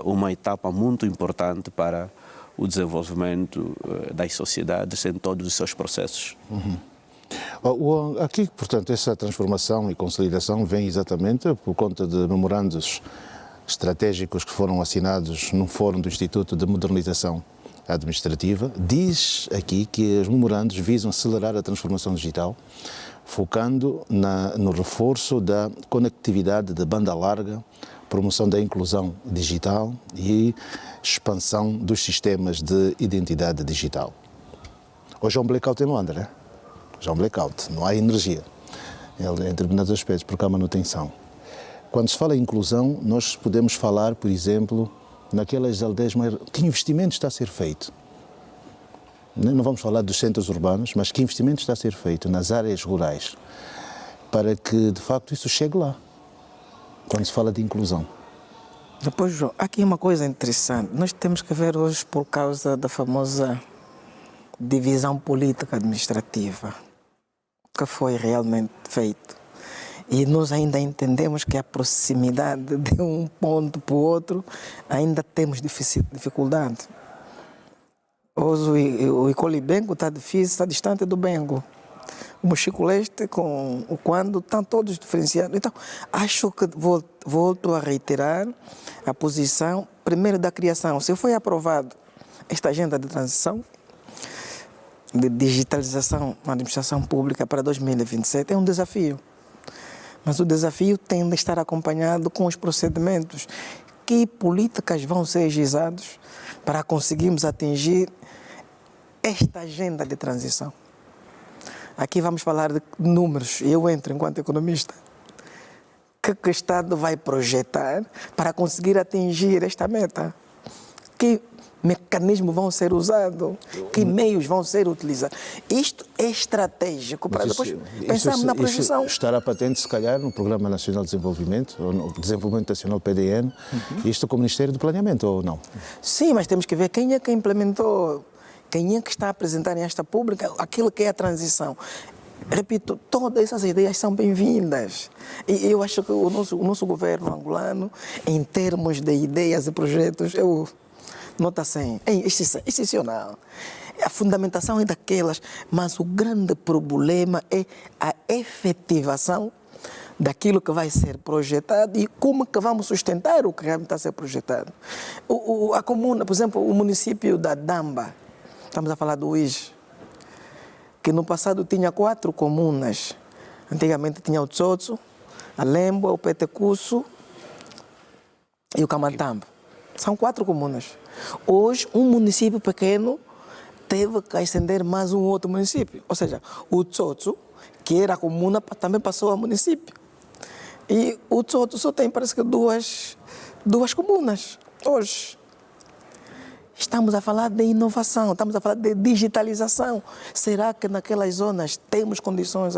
uma etapa muito importante para o desenvolvimento das sociedades em todos os seus processos. Aqui, portanto, essa transformação e consolidação vem exatamente por conta de memorandos estratégicos que foram assinados no Fórum do Instituto de Modernização Administrativa. Diz aqui que os memorandos visam acelerar a transformação digital, focando no reforço da conectividade de banda larga, promoção da inclusão digital e expansão dos sistemas de identidade digital. Hoje é um blackout em Luanda, né? Já é um blackout, não há energia em determinados aspectos, porque há manutenção. Quando se fala em inclusão, nós podemos falar, por exemplo, naquelas aldeias mais... Que investimento está a ser feito? Não vamos falar dos centros urbanos, mas que investimento está a ser feito nas áreas rurais para que, de facto, isso chegue lá, quando se fala de inclusão. Depois, João, aqui uma coisa interessante. Nós temos que ver hoje, por causa da famosa divisão política administrativa, que foi realmente feito. E nós ainda entendemos que a proximidade de um ponto para o outro, ainda temos dificuldade. Hoje o Icolibengo está difícil, está distante do Bengo. O Mochico Leste com o Quando estão todos diferenciados. Então, acho que volto a reiterar a posição, primeiro, da criação. Se foi aprovado esta agenda de transição, de digitalização na administração pública para 2027, é um desafio. Mas o desafio tem de estar acompanhado com os procedimentos. Que políticas vão ser agizadas para conseguirmos atingir esta agenda de transição? Aqui vamos falar de números. Eu entro enquanto economista. Que o Estado vai projetar para conseguir atingir esta meta? Que mecanismos vão ser usados? Que meios vão ser utilizados? Isto é estratégico para depois pensarmos na projeção. Estará patente, se calhar, no Programa Nacional de Desenvolvimento, ou no Desenvolvimento Nacional PDN, isto com o Ministério do Planeamento, ou não? Sim, mas temos que ver quem é que implementou, quem é que está a apresentar em esta pública aquilo que é a transição. Repito, todas essas ideias são bem-vindas. E eu acho que o nosso governo angolano, em termos de ideias e projetos, nota 100, é excepcional. A fundamentação é daquelas, mas o grande problema é a efetivação daquilo que vai ser projetado e como que vamos sustentar o que realmente está a ser projetado. A comuna, por exemplo, o município da Damba, estamos a falar do Uís, que no passado tinha 4 comunas. Antigamente tinha o Tsotso, a Lemboa, o Petecusso e o Camantambo. São 4 comunas. Hoje, um município pequeno teve que ascender mais um outro município. Ou seja, o Tsotso, que era a comuna, também passou a município. E o Tsotso só tem, parece que, duas comunas hoje. Estamos a falar de inovação, estamos a falar de digitalização. Será que naquelas zonas temos condições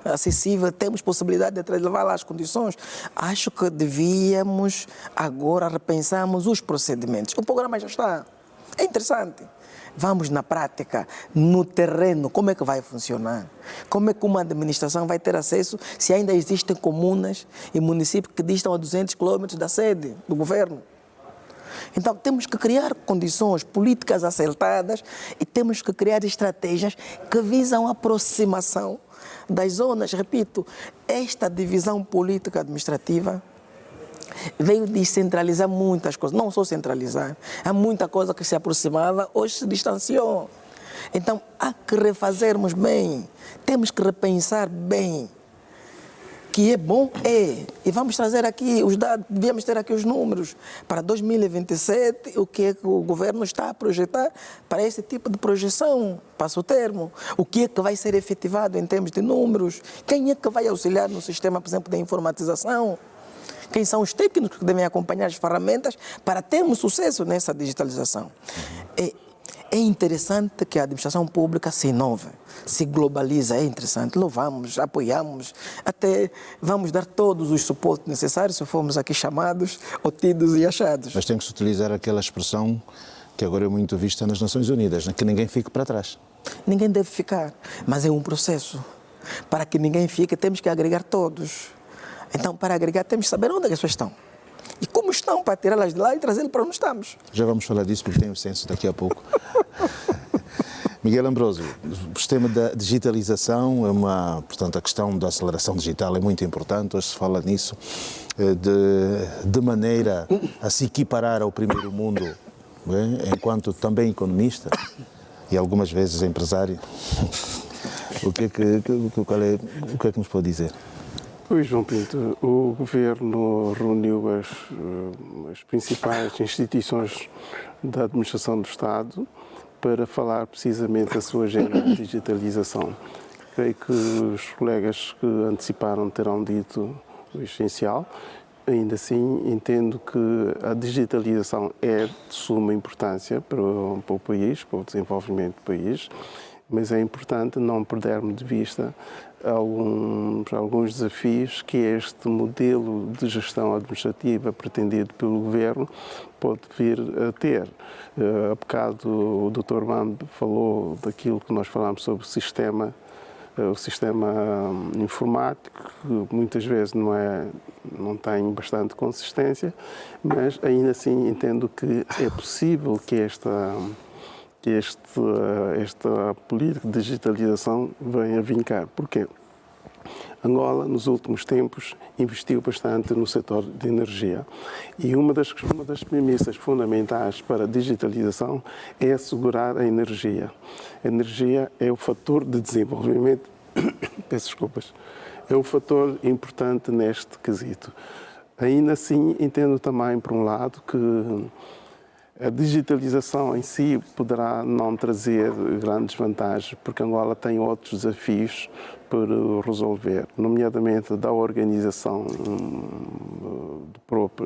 acessíveis, temos possibilidade de levar lá as condições? Acho que devíamos agora repensarmos os procedimentos. O programa já está. É interessante. Vamos na prática, no terreno, como é que vai funcionar? Como é que uma administração vai ter acesso se ainda existem comunas e municípios que distam a 200 quilômetros da sede do governo? Então, temos que criar condições políticas acertadas e temos que criar estratégias que visam a aproximação das zonas. Repito, esta divisão política administrativa veio descentralizar muitas coisas, não só centralizar. Há muita coisa que se aproximava, hoje se distanciou. Então, há que refazermos bem, temos que repensar bem. Que é bom, é. E vamos trazer aqui os dados, devíamos ter aqui os números. Para 2027, o que é que o governo está a projetar para esse tipo de projeção? Passa o termo. O que é que vai ser efetivado em termos de números? Quem é que vai auxiliar no sistema, por exemplo, da informatização? Quem são os técnicos que devem acompanhar as ferramentas para termos sucesso nessa digitalização? É interessante que a administração pública se inove, se globaliza, é interessante, louvamos, apoiamos, até vamos dar todos os suportes necessários se formos aqui chamados, ou tidos e achados. Mas tem que se utilizar aquela expressão que agora é muito vista nas Nações Unidas, né? Que ninguém fique para trás. Ninguém deve ficar, mas é um processo. Para que ninguém fique, temos que agregar todos. Então, para agregar, temos que saber onde é que as pessoas estão. E como estão, para tirá-las de lá e trazê-las para onde estamos. Já vamos falar disso, porque tem o censo daqui a pouco. Miguel Ambrósio, o sistema da digitalização é portanto, a questão da aceleração digital é muito importante. Hoje se fala nisso de maneira a se equiparar ao primeiro mundo, enquanto também economista e algumas vezes empresário. O que é que nos pode dizer? Pois, João Pinto, o Governo reuniu as principais instituições da administração do Estado para falar precisamente da sua agenda de digitalização. Creio que os colegas que anteciparam terão dito o essencial. Ainda assim, entendo que a digitalização é de suma importância para o país, para o desenvolvimento do país, mas é importante não perdermos de vista alguns desafios que este modelo de gestão administrativa pretendido pelo Governo pode vir a ter. Há bocado o Dr. Bambe falou daquilo que nós falámos sobre o sistema informático, que muitas vezes não tem bastante consistência, mas ainda assim entendo que é possível que esta política de digitalização venha a vincar. Porquê? Angola, nos últimos tempos, investiu bastante no setor de energia. E uma das premissas fundamentais para a digitalização é assegurar a energia. A energia é o fator de desenvolvimento, peço desculpas, é um fator importante neste quesito. Ainda assim, entendo também, por um lado, que a digitalização em si poderá não trazer grandes vantagens, porque Angola tem outros desafios por resolver, nomeadamente da organização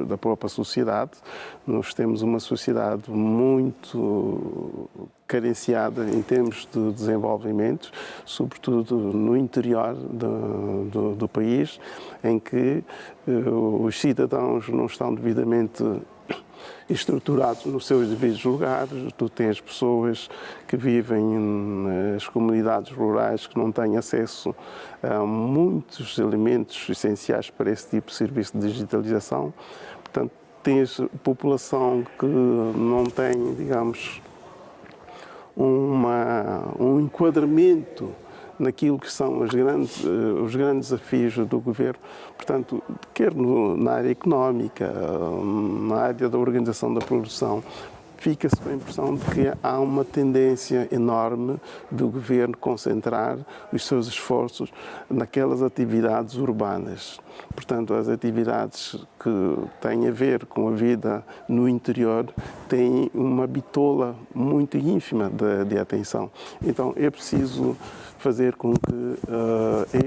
da própria sociedade. Nós temos uma sociedade muito carenciada em termos de desenvolvimento, sobretudo no interior do país, em que os cidadãos não estão devidamente estruturados nos seus devidos lugares. Tu tens pessoas que vivem nas comunidades rurais que não têm acesso a muitos elementos essenciais para esse tipo de serviço de digitalização. Portanto, tens população que não tem, digamos, um enquadramento naquilo que são os grandes desafios do governo, portanto, quer na área económica, na área da organização da produção, fica-se com a impressão de que há uma tendência enorme do governo concentrar os seus esforços naquelas atividades urbanas. Portanto, as atividades que têm a ver com a vida no interior têm uma bitola muito ínfima de atenção. Então, é preciso fazer com que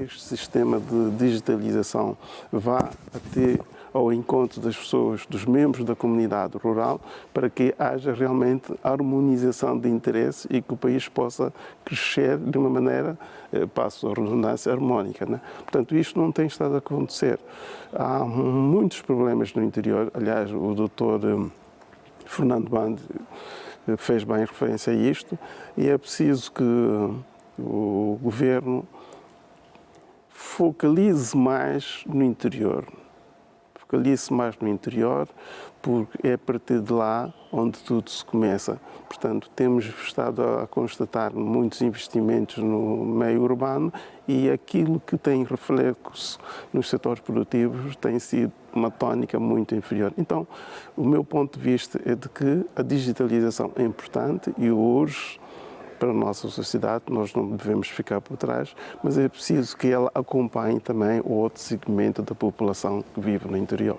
este sistema de digitalização vá até ao encontro das pessoas, dos membros da comunidade rural, para que haja realmente harmonização de interesses e que o país possa crescer de uma maneira, passo a redundância, harmónica, né? Portanto, isto não tem estado a acontecer. Há muitos problemas no interior. Aliás, o doutor Fernando Bande fez bem referência a isto, e é preciso que o governo focalize mais no interior. Focalize mais no interior, porque é a partir de lá onde tudo se começa. Portanto, temos estado a constatar muitos investimentos no meio urbano, e aquilo que tem reflexo nos setores produtivos tem sido uma tónica muito inferior. Então, o meu ponto de vista é de que a digitalização é importante e urge para a nossa sociedade, nós não devemos ficar por trás, mas é preciso que ela acompanhe também o outro segmento da população que vive no interior.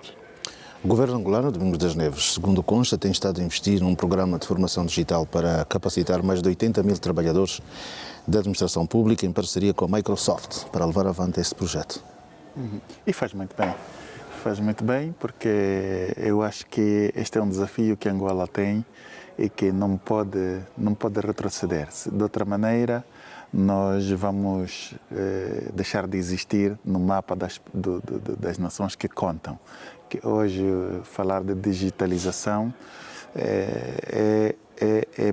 O governo angolano, Domingos das Neves, segundo consta, tem estado a investir num programa de formação digital para capacitar mais de 80 mil trabalhadores da administração pública em parceria com a Microsoft para levar avante esse projeto. E faz muito bem. Faz muito bem, porque eu acho que este é um desafio que Angola tem e que não pode retroceder. De outra maneira, nós vamos deixar de existir no mapa das nações que contam. Que hoje, falar de digitalização é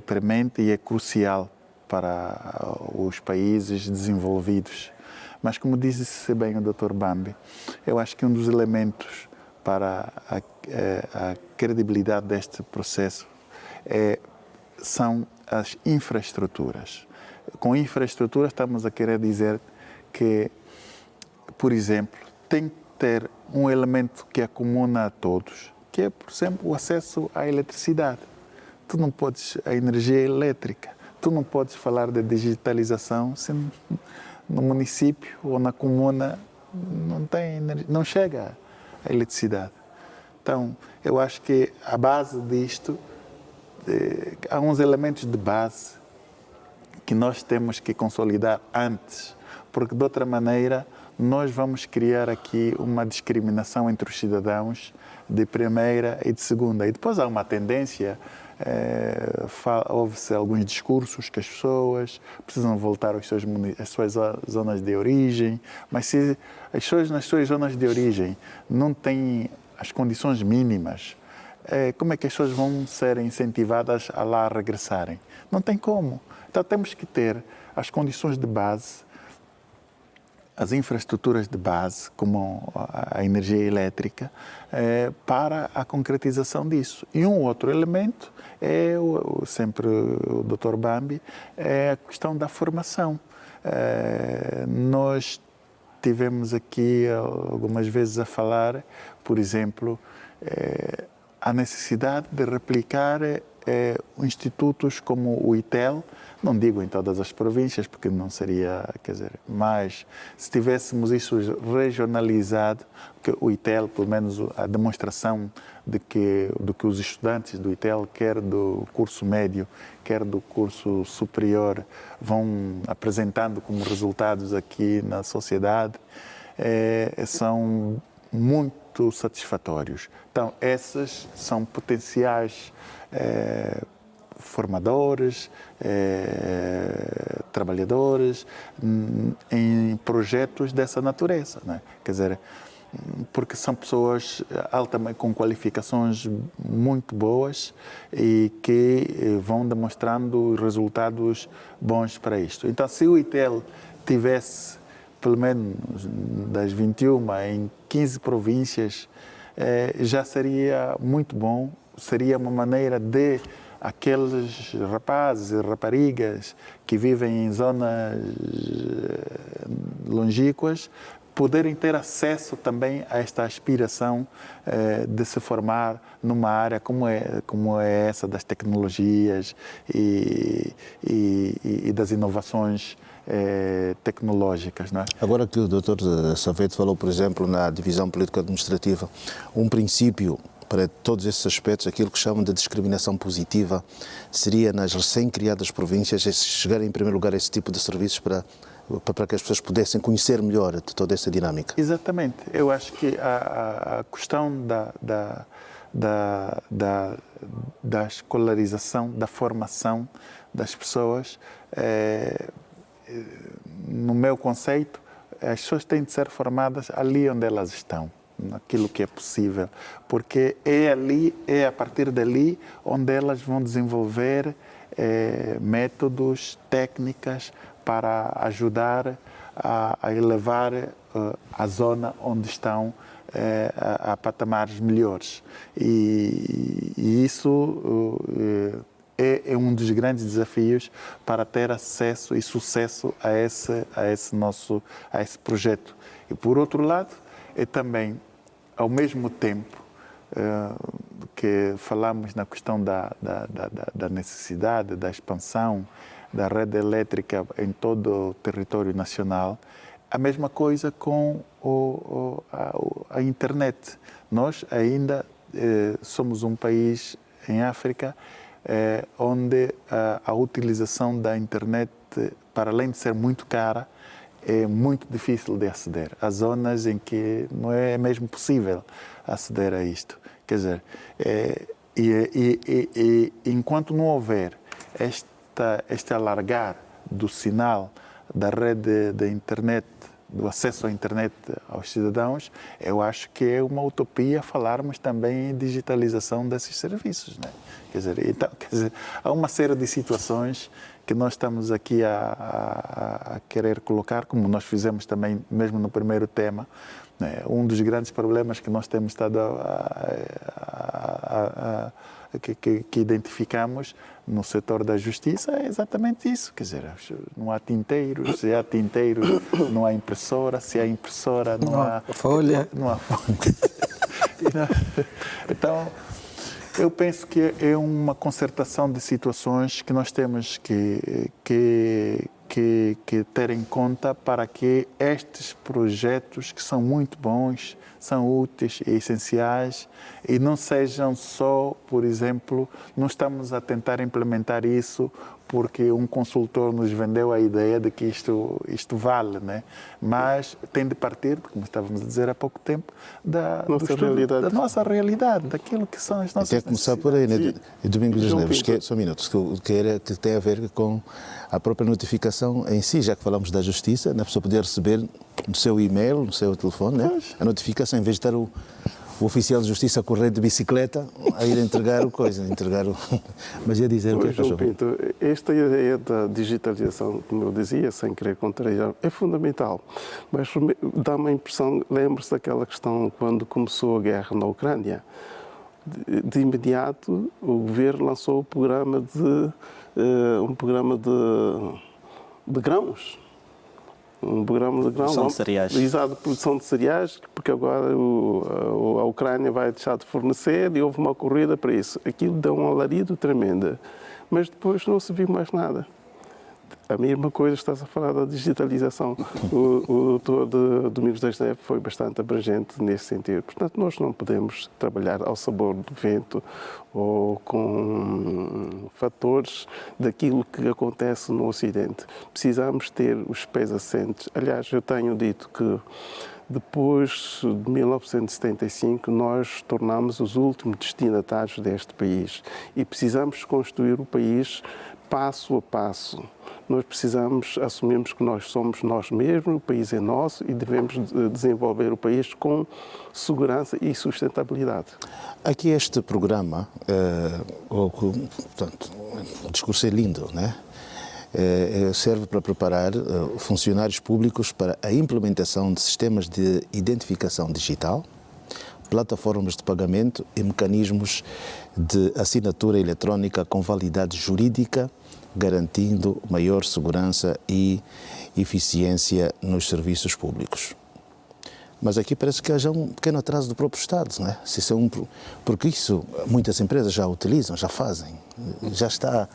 premente e é crucial para os países desenvolvidos. Mas, como disse bem o Dr. Bambi, eu acho que um dos elementos para a credibilidade deste processo são as infraestruturas. Com infraestrutura estamos a querer dizer que, por exemplo, tem que ter um elemento que acomuna a todos, que é, por exemplo, o acesso à eletricidade. Tu não podes, a energia elétrica, tu não podes falar de digitalização se no município ou na comuna não chega a eletricidade. Então, eu acho que a base disto, há uns elementos de base que nós temos que consolidar antes, porque de outra maneira nós vamos criar aqui uma discriminação entre os cidadãos de primeira e de segunda. E depois há uma tendência, houve-se alguns discursos que as pessoas precisam voltar às suas zonas de origem, mas se as pessoas nas suas zonas de origem não têm as condições mínimas, como é que as pessoas vão ser incentivadas a lá regressarem? Não tem como. Então temos que ter as condições de base, as infraestruturas de base, como a energia elétrica, para a concretização disso. E um outro elemento é, sempre o Dr. Bambi, é a questão da formação. Nós tivemos aqui algumas vezes a falar, por exemplo, a necessidade de replicar institutos como o ITEL, não digo em todas as províncias, porque não seria, mas se tivéssemos isso regionalizado, que o ITEL, pelo menos a demonstração do que os estudantes do ITEL, quer do curso médio, quer do curso superior, vão apresentando como resultados aqui na sociedade, são muito satisfatórios. Então, esses são potenciais formadores, trabalhadores em projetos dessa natureza, né? Quer dizer, porque são pessoas altamente com qualificações muito boas e que vão demonstrando resultados bons para isto. Então, se o ITEL tivesse pelo menos das 21 em 15 províncias, já seria muito bom, seria uma maneira de aqueles rapazes e raparigas que vivem em zonas longínquas poderem ter acesso também a esta aspiração de se formar numa área como é essa das tecnologias e das inovações tecnológicas. Não é? Agora que o Dr. Saavedra falou, por exemplo, na divisão político-administrativa, um princípio para todos esses aspectos, aquilo que chamam de discriminação positiva, seria nas recém-criadas províncias chegar em primeiro lugar a esse tipo de serviços para que as pessoas pudessem conhecer melhor de toda essa dinâmica. Exatamente. Eu acho que a questão da escolarização, da formação das pessoas, no meu conceito, as pessoas têm de ser formadas ali onde elas estão, naquilo que é possível, porque é a partir dali onde elas vão desenvolver métodos, técnicas para ajudar a elevar a zona onde estão a patamares melhores. E isso é um dos grandes desafios para ter acesso e sucesso a esse projeto. E, por outro lado, é também, ao mesmo tempo que falamos na questão da necessidade, da expansão da rede elétrica em todo o território nacional, a mesma coisa com a internet. Nós ainda somos um país em África onde a utilização da internet, para além de ser muito cara, é muito difícil de aceder. Há zonas em que não é mesmo possível aceder a isto. Quer dizer, enquanto não houver este alargar do sinal da rede da internet, do acesso à internet aos cidadãos, eu acho que é uma utopia falarmos também em digitalização desses serviços, né? Quer dizer, há uma série de situações que nós estamos aqui a querer colocar, como nós fizemos também mesmo no primeiro tema, né? Um dos grandes problemas que nós temos estado que identificamos no setor da justiça é exatamente isso. Quer dizer, não há tinteiros, se há tinteiros não há impressora, se há impressora não há folha. Não há folha. Então, eu penso que é uma concertação de situações que nós temos que ter em conta para que estes projetos, que são muito bons, são úteis e essenciais, e não sejam só, por exemplo, não estamos a tentar implementar isso porque um consultor nos vendeu a ideia de que isto vale, né? Mas tem de partir, como estávamos a dizer há pouco tempo, da nossa realidade, daquilo que são as nossas Até começar por aí, né? Domingos das Neves, só minutos, que tem a ver com a própria notificação em si, já que falamos da justiça, né? A pessoa poder receber no seu e-mail, no seu telefone, né? A notificação, em vez de estar o oficial de justiça a correr de bicicleta a ir entregar Mas ia dizer o que é, João Pinto, esta ideia da digitalização, como eu dizia, sem querer contrariar, é fundamental. Mas dá uma impressão, lembre-se daquela questão quando começou a guerra na Ucrânia. De imediato, o governo lançou um programa de grãos. Um programa de grãos. Produção de cereais. Exato, produção de cereais, porque agora a Ucrânia vai deixar de fornecer e houve uma corrida para isso. Aquilo deu um alarido tremendo, mas depois não se viu mais nada. A mesma coisa está-se a falar da digitalização. O doutor Domingos das Neves foi bastante abrangente nesse sentido. Portanto, nós não podemos trabalhar ao sabor do vento ou com fatores daquilo que acontece no Ocidente. Precisamos ter os pés assentes. Aliás, eu tenho dito que depois de 1975, nós tornámos os últimos destinatários deste país e precisamos construir o país passo a passo. Nós assumimos que nós somos nós mesmos, o país é nosso e devemos desenvolver o país com segurança e sustentabilidade. Aqui este programa, portanto, o discurso é lindo, né? Serve para preparar funcionários públicos para a implementação de sistemas de identificação digital, plataformas de pagamento e mecanismos de assinatura eletrónica com validade jurídica, garantindo maior segurança e eficiência nos serviços públicos. Mas aqui parece que haja um pequeno atraso do próprio Estado, não é? Porque isso muitas empresas já utilizam, já fazem, já está.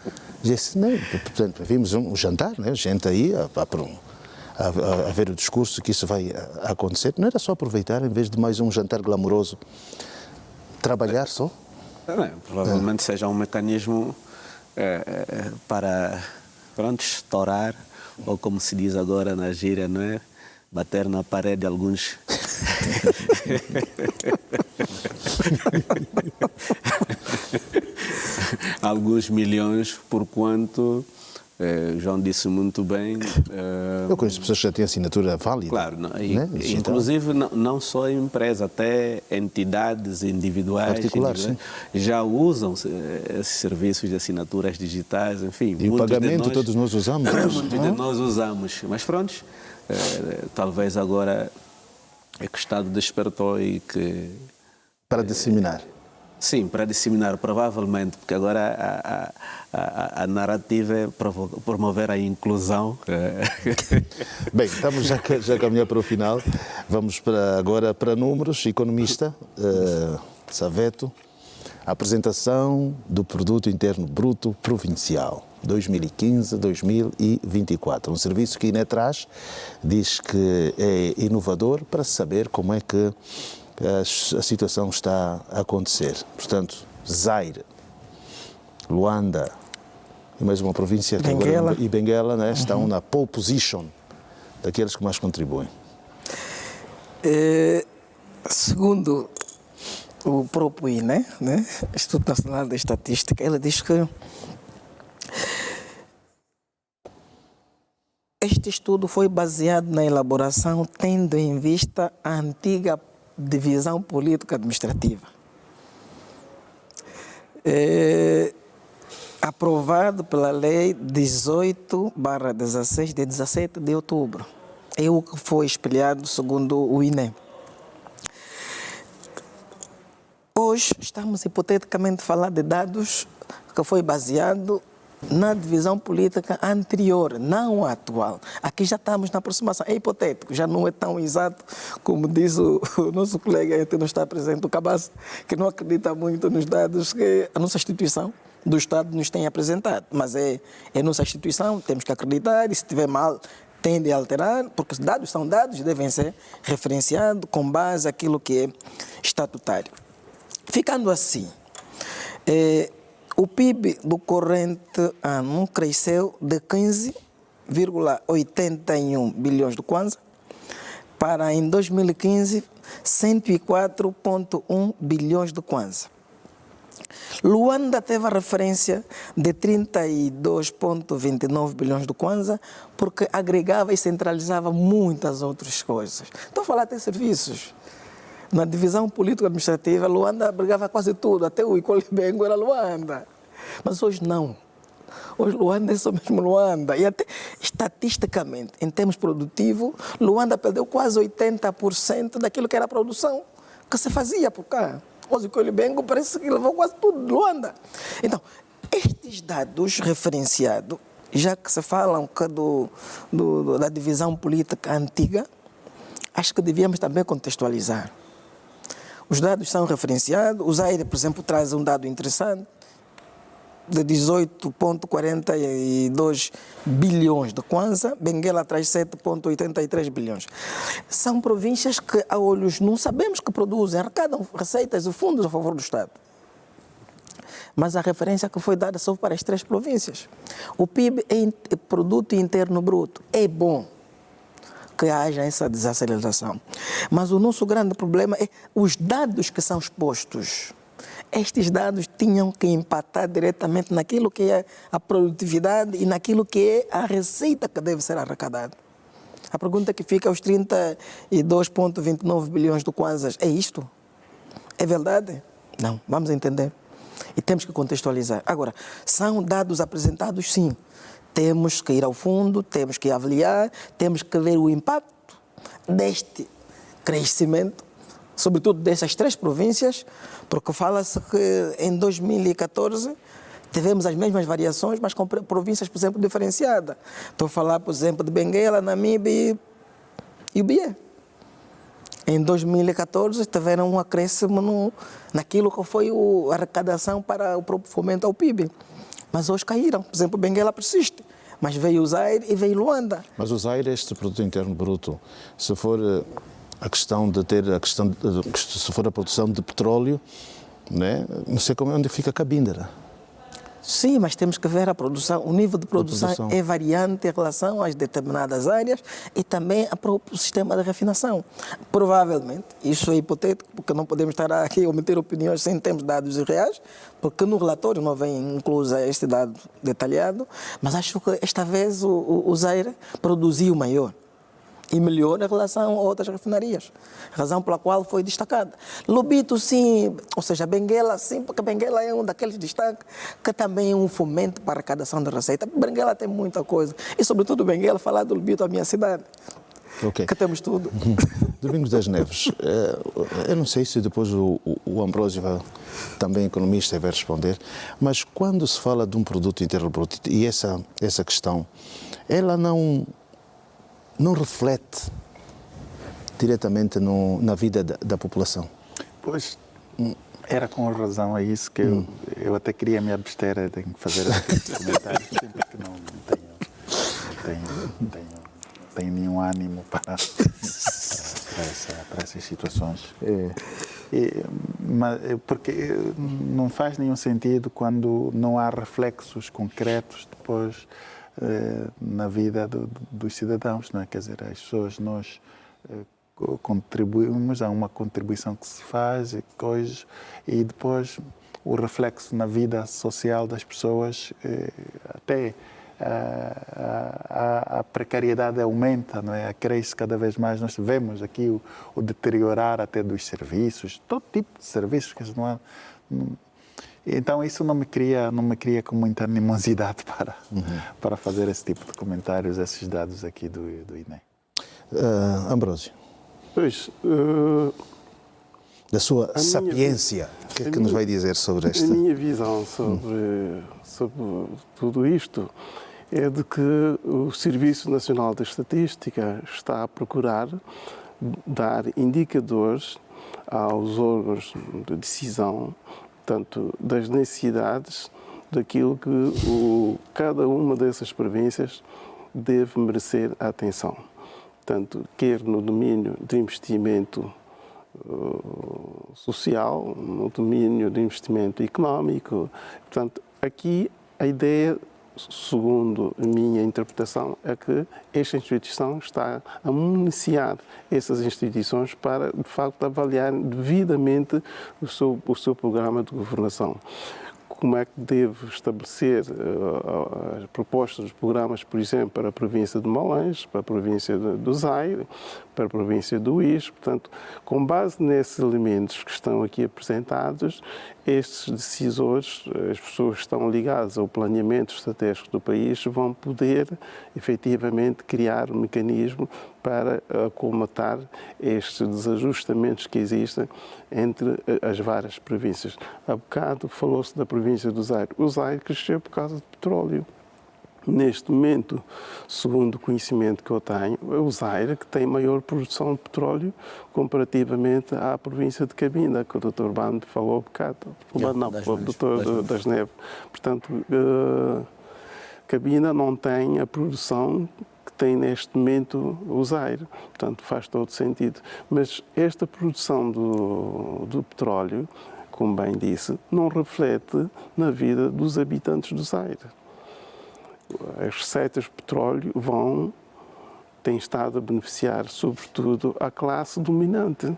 Portanto, vimos um jantar, né? Gente aí a ver o discurso que isso vai acontecer. Não era só aproveitar, em vez de mais um jantar glamouroso, trabalhar só? Provavelmente seja um mecanismo para, pronto, estourar, ou como se diz agora na gíria, não é? Bater na parede alguns... alguns milhões, porquanto, João disse muito bem... Eu conheço pessoas que já têm assinatura válida. Claro, né? Inclusive não só a empresa, até entidades individuais já usam esses serviços de assinaturas digitais, enfim. E o pagamento todos nós usamos. Muitos de nós usamos, mas pronto, talvez agora é que o Estado despertou e que... Para disseminar. Sim, para disseminar, provavelmente, porque agora a narrativa é promover a inclusão. Bem, estamos já a caminhar para o final. Vamos agora para números. Economista, Saveto, a apresentação do Produto Interno Bruto Provincial 2015-2024. Um serviço que Inetraz diz que é inovador para saber como é que a situação está a acontecer. Portanto, Zaire, Luanda e mais uma província Benguela. E Benguela, né, estão na pole position daqueles que mais contribuem. Segundo o próprio INE, né, Instituto Nacional de Estatística, ele diz que este estudo foi baseado na elaboração tendo em vista a antiga divisão política administrativa. Aprovado pela Lei 18/16, de 17 de outubro. É o que foi espelhado segundo o INE. Hoje estamos hipoteticamente a falar de dados que foi baseado na divisão política anterior, não a atual. Aqui já estamos na aproximação. É hipotético, já não é tão exato como diz o nosso colega que não está presente, o Cabasso, que não acredita muito nos dados que a nossa instituição do Estado nos tem apresentado. Mas é nossa instituição, temos que acreditar, e se estiver mal, tende a alterar, porque os dados são dados e devem ser referenciados com base naquilo que é estatutário. Ficando assim, o PIB do corrente ano cresceu de 15,81 bilhões de kwanza para, em 2015, 104,1 bilhões de kwanza. Luanda teve a referência de 32,29 bilhões de kwanza porque agregava e centralizava muitas outras coisas. Estou a falar até serviços. Na divisão político-administrativa, Luanda abrigava quase tudo, até o Icolibengo era Luanda. Mas hoje não. Hoje Luanda é só mesmo Luanda. E até estatisticamente, em termos produtivos, Luanda perdeu quase 80% daquilo que era a produção que se fazia por cá. Hoje o Icolibengo parece que levou quase tudo de Luanda. Então, estes dados referenciados, já que se fala um bocado da divisão política antiga, acho que devíamos também contextualizar. Os dados são referenciados. O Zaire, por exemplo, traz um dado interessante de 18,42 bilhões de kwanza. Benguela traz 7,83 bilhões. São províncias que, a olhos não sabemos que produzem, arrecadam receitas e fundos a favor do Estado. Mas a referência que foi dada só para as 3 províncias. O PIB é Produto Interno Bruto. É bom que haja essa desaceleração. Mas o nosso grande problema é os dados que são expostos. Estes dados tinham que impactar diretamente naquilo que é a produtividade e naquilo que é a receita que deve ser arrecadada. A pergunta que fica, os 32,29 bilhões de kwanzas, é isto? É verdade? Não, vamos entender. E temos que contextualizar. Agora, são dados apresentados, sim. Temos que ir ao fundo, temos que avaliar, temos que ver o impacto deste crescimento sobretudo dessas 3 províncias, porque fala-se que em 2014 tivemos as mesmas variações, mas com províncias, por exemplo, diferenciadas. Estou a falar, por exemplo, de Benguela, Namibe e o Bié. Em 2014 tiveram um acréscimo naquilo que foi a arrecadação para o próprio fomento ao PIB. Mas hoje caíram. Por exemplo, Benguela persiste. Mas veio o Zaire e veio Luanda. Mas o Zaire, este produto interno bruto, se for se for a produção de petróleo, né, não sei onde fica Cabinda. Sim, mas temos que ver a produção. O nível de produção é variante em relação às determinadas áreas e também ao próprio sistema de refinação. Provavelmente, isso é hipotético, porque não podemos estar aqui a omitir opiniões sem termos dados reais, porque no relatório não vem incluso este dado detalhado, mas acho que esta vez o Zaire produziu maior e melhor em relação a outras refinarias, razão pela qual foi destacada. Lobito, sim, ou seja, Benguela, sim, porque Benguela é um daqueles destaques que também é um fomento para a arrecadação da receita. Benguela tem muita coisa, e sobretudo Benguela, falar do Lobito, a minha cidade, que temos tudo. Domingos das Neves, eu não sei se depois o Ambrósio, também economista, vai responder, mas quando se fala de um produto interno bruto, e essa questão, ela não reflete diretamente na vida da população. Pois, era com razão a isso que eu até queria me abster de fazer esses comentários, porque não tenho nenhum ânimo para essas situações. Porque não faz nenhum sentido quando não há reflexos concretos depois na vida dos cidadãos, não é? Quer dizer, as pessoas, nós contribuímos, há uma contribuição que se faz e depois o reflexo na vida social das pessoas, até a precariedade aumenta, não é? Cresce cada vez mais. Nós vemos aqui o deteriorar até dos serviços, todo tipo de serviços que não há. Então isso não me cria com muita animosidade para fazer esse tipo de comentários, esses dados aqui do INE. Ambrósio. Pois, da sua sapiência, o que é que nos vai dizer sobre esta? A minha visão sobre tudo isto é de que o Serviço Nacional de Estatística está a procurar dar indicadores aos órgãos de decisão, tanto das necessidades daquilo que cada uma dessas províncias deve merecer a atenção. Tanto quer no domínio de investimento social, no domínio de investimento económico. Portanto, aqui a ideia, segundo a minha interpretação, é que esta instituição está a municiar essas instituições para, de facto, avaliar devidamente o seu programa de governação. Como é que deve estabelecer as propostas dos programas, por exemplo, para a província de Malães, para a província do Zaire, para a província do Uís. Portanto, com base nesses elementos que estão aqui apresentados, estes decisores, as pessoas que estão ligadas ao planeamento estratégico do país, vão poder, efetivamente, criar um mecanismo para acomatar estes desajustamentos que existem entre as várias províncias. Há bocado falou-se da província do Zaire. O Zaire cresceu por causa de petróleo. Neste momento, segundo o conhecimento que eu tenho, é o Zaire que tem maior produção de petróleo comparativamente à província de Cabinda, que o Dr. Bando falou há bocado. O Dr. das Neves. Portanto, Cabinda não tem a produção que tem neste momento o Zaire. Portanto, faz todo sentido. Mas esta produção do petróleo, como bem disse, não reflete na vida dos habitantes do Zaire. As receitas de petróleo têm estado a beneficiar, sobretudo, a classe dominante.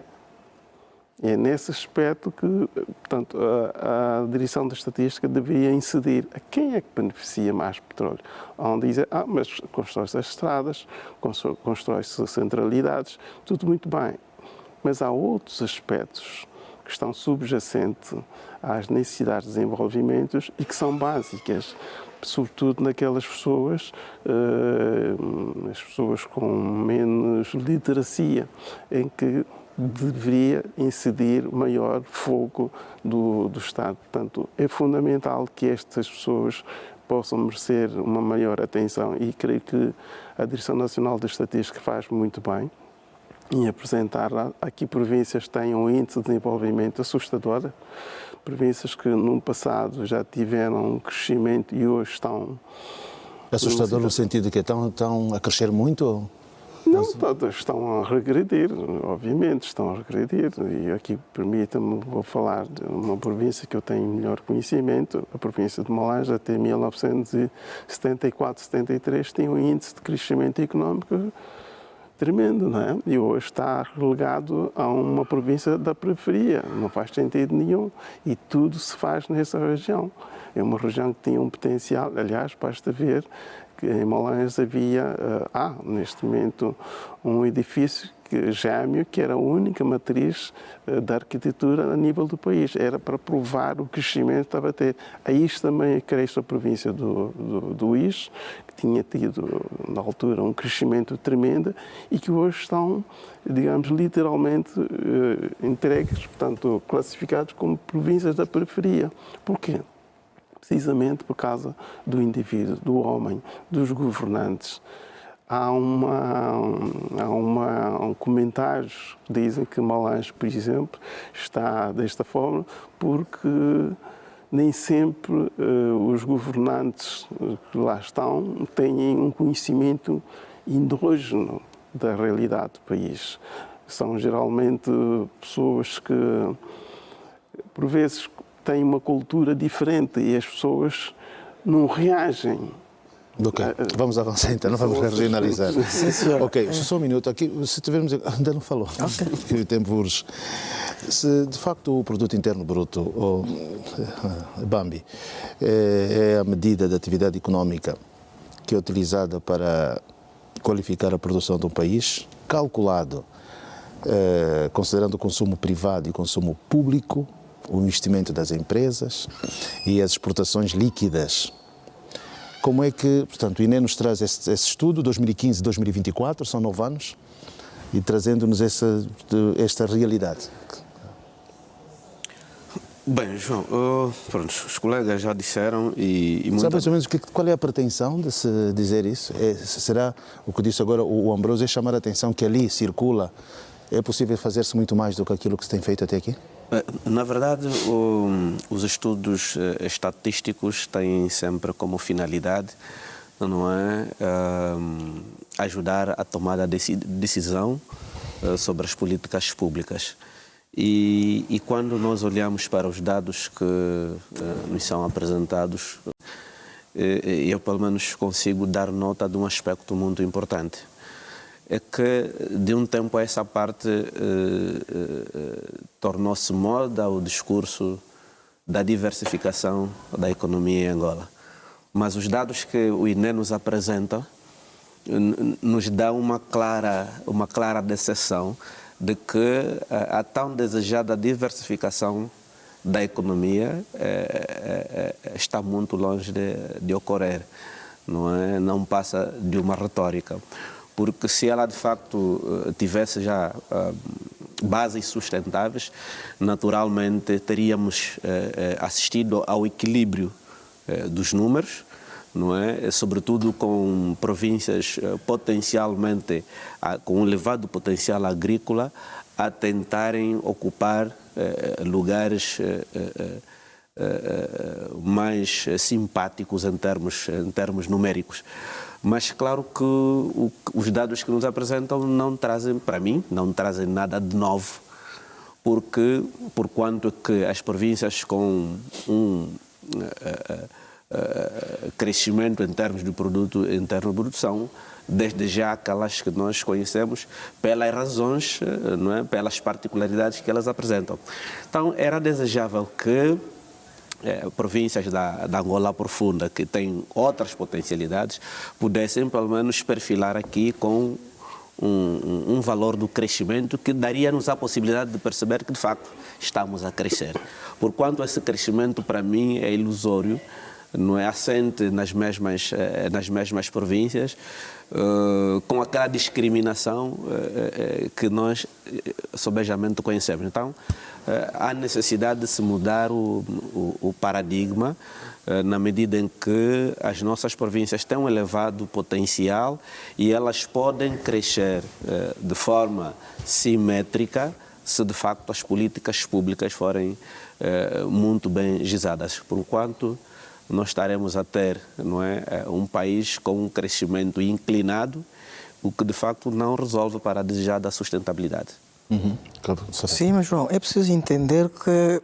É nesse aspecto que, portanto, a Direção da Estatística deveria incidir a quem é que beneficia mais petróleo. Onde dizem, mas constrói-se as estradas, constrói-se centralidades, tudo muito bem. Mas há outros aspectos que estão subjacentes às necessidades de desenvolvimento e que são básicas, sobretudo naquelas pessoas, as pessoas com menos literacia, em que deveria incidir maior foco do Estado. Portanto, é fundamental que estas pessoas possam merecer uma maior atenção e creio que a Direção Nacional de Estatística faz muito bem em apresentar aqui províncias que têm um índice de desenvolvimento assustador, províncias que no passado já tiveram um crescimento e hoje estão... Assustador no sentido de que estão a crescer muito? Não, todas estão a regredir, obviamente, estão a regredir. E aqui, permita-me, vou falar de uma província que eu tenho melhor conhecimento. A província de Malange, até 1974, 73, tinha um índice de crescimento económico tremendo, não é? E hoje está relegado a uma província da periferia. Não faz sentido nenhum. E tudo se faz nessa região. É uma região que tinha um potencial, aliás, basta ver que em Malange havia, neste momento, um edifício gêmeo que era a única matriz da arquitetura a nível do país. Era para provar o crescimento que estava a ter. Aí também cresce a província do Uís, que tinha tido, na altura, um crescimento tremendo e que hoje estão, digamos, literalmente entregues, portanto, classificados como províncias da periferia. Porquê? Precisamente por causa do indivíduo, do homem, dos governantes. Há comentários que dizem que Malange, por exemplo, está desta forma porque nem sempre os governantes que lá estão têm um conhecimento endógeno da realidade do país. São geralmente pessoas que, por vezes, têm uma cultura diferente e as pessoas não reagem. Ok, vamos avançar então, não vamos regionalizar. Sim, senhor. Ok, só um minuto aqui, se tivermos... Ainda não falou, que o tempo urge. Se de facto o produto interno bruto, ou BAMBI, é a medida da atividade económica que é utilizada para qualificar a produção de um país, calculado considerando o consumo privado e o consumo público, o investimento das empresas e as exportações líquidas. Como é que, portanto, o INE nos traz esse estudo, 2015-2024, são 9 anos, e trazendo-nos esta realidade? Bem, João, pronto, os colegas já disseram e Sabe mais ou menos qual é a pretensão de se dizer isso? Será o que disse agora o Ambrósio, é chamar a atenção que ali circula, é possível fazer-se muito mais do que aquilo que se tem feito até aqui? Na verdade, os estudos estatísticos têm sempre como finalidade, não é, ajudar a tomada de decisão sobre as políticas públicas. E quando nós olhamos para os dados que nos são apresentados, eu pelo menos consigo dar nota de um aspecto muito importante. É que de um tempo a essa parte tornou-se moda o discurso da diversificação da economia em Angola. Mas os dados que o INE nos apresenta nos dão uma clara decepção de que a tão desejada diversificação da economia está muito longe de ocorrer. Não passa de uma retórica. Porque se ela de facto tivesse já bases sustentáveis, naturalmente teríamos assistido ao equilíbrio dos números, não é? Sobretudo com províncias potencialmente com um elevado potencial agrícola a tentarem ocupar lugares mais simpáticos em termos numéricos. Mas claro que os dados que nos apresentam não trazem, para mim, não trazem nada de novo, porque porquanto que as províncias com um crescimento em termos de produto interno bruto são desde já aquelas que nós conhecemos pelas razões, não é? Pelas particularidades que elas apresentam. Então era desejável que províncias da Angola profunda, que têm outras potencialidades, pudessem pelo menos perfilar aqui com um valor do crescimento que daria-nos a possibilidade de perceber que de facto estamos a crescer. Porquanto esse crescimento para mim é ilusório, não é assente nas mesmas províncias, com aquela discriminação que nós sobejamente conhecemos. Então, há necessidade de se mudar o paradigma, na medida em que as nossas províncias têm um elevado potencial e elas podem crescer de forma simétrica se de facto as políticas públicas forem muito bem gizadas. Por enquanto, nós estaremos a ter, não é, um país com um crescimento inclinado, o que de facto não resolve para a desejada sustentabilidade. Sim, mas João, é preciso entender que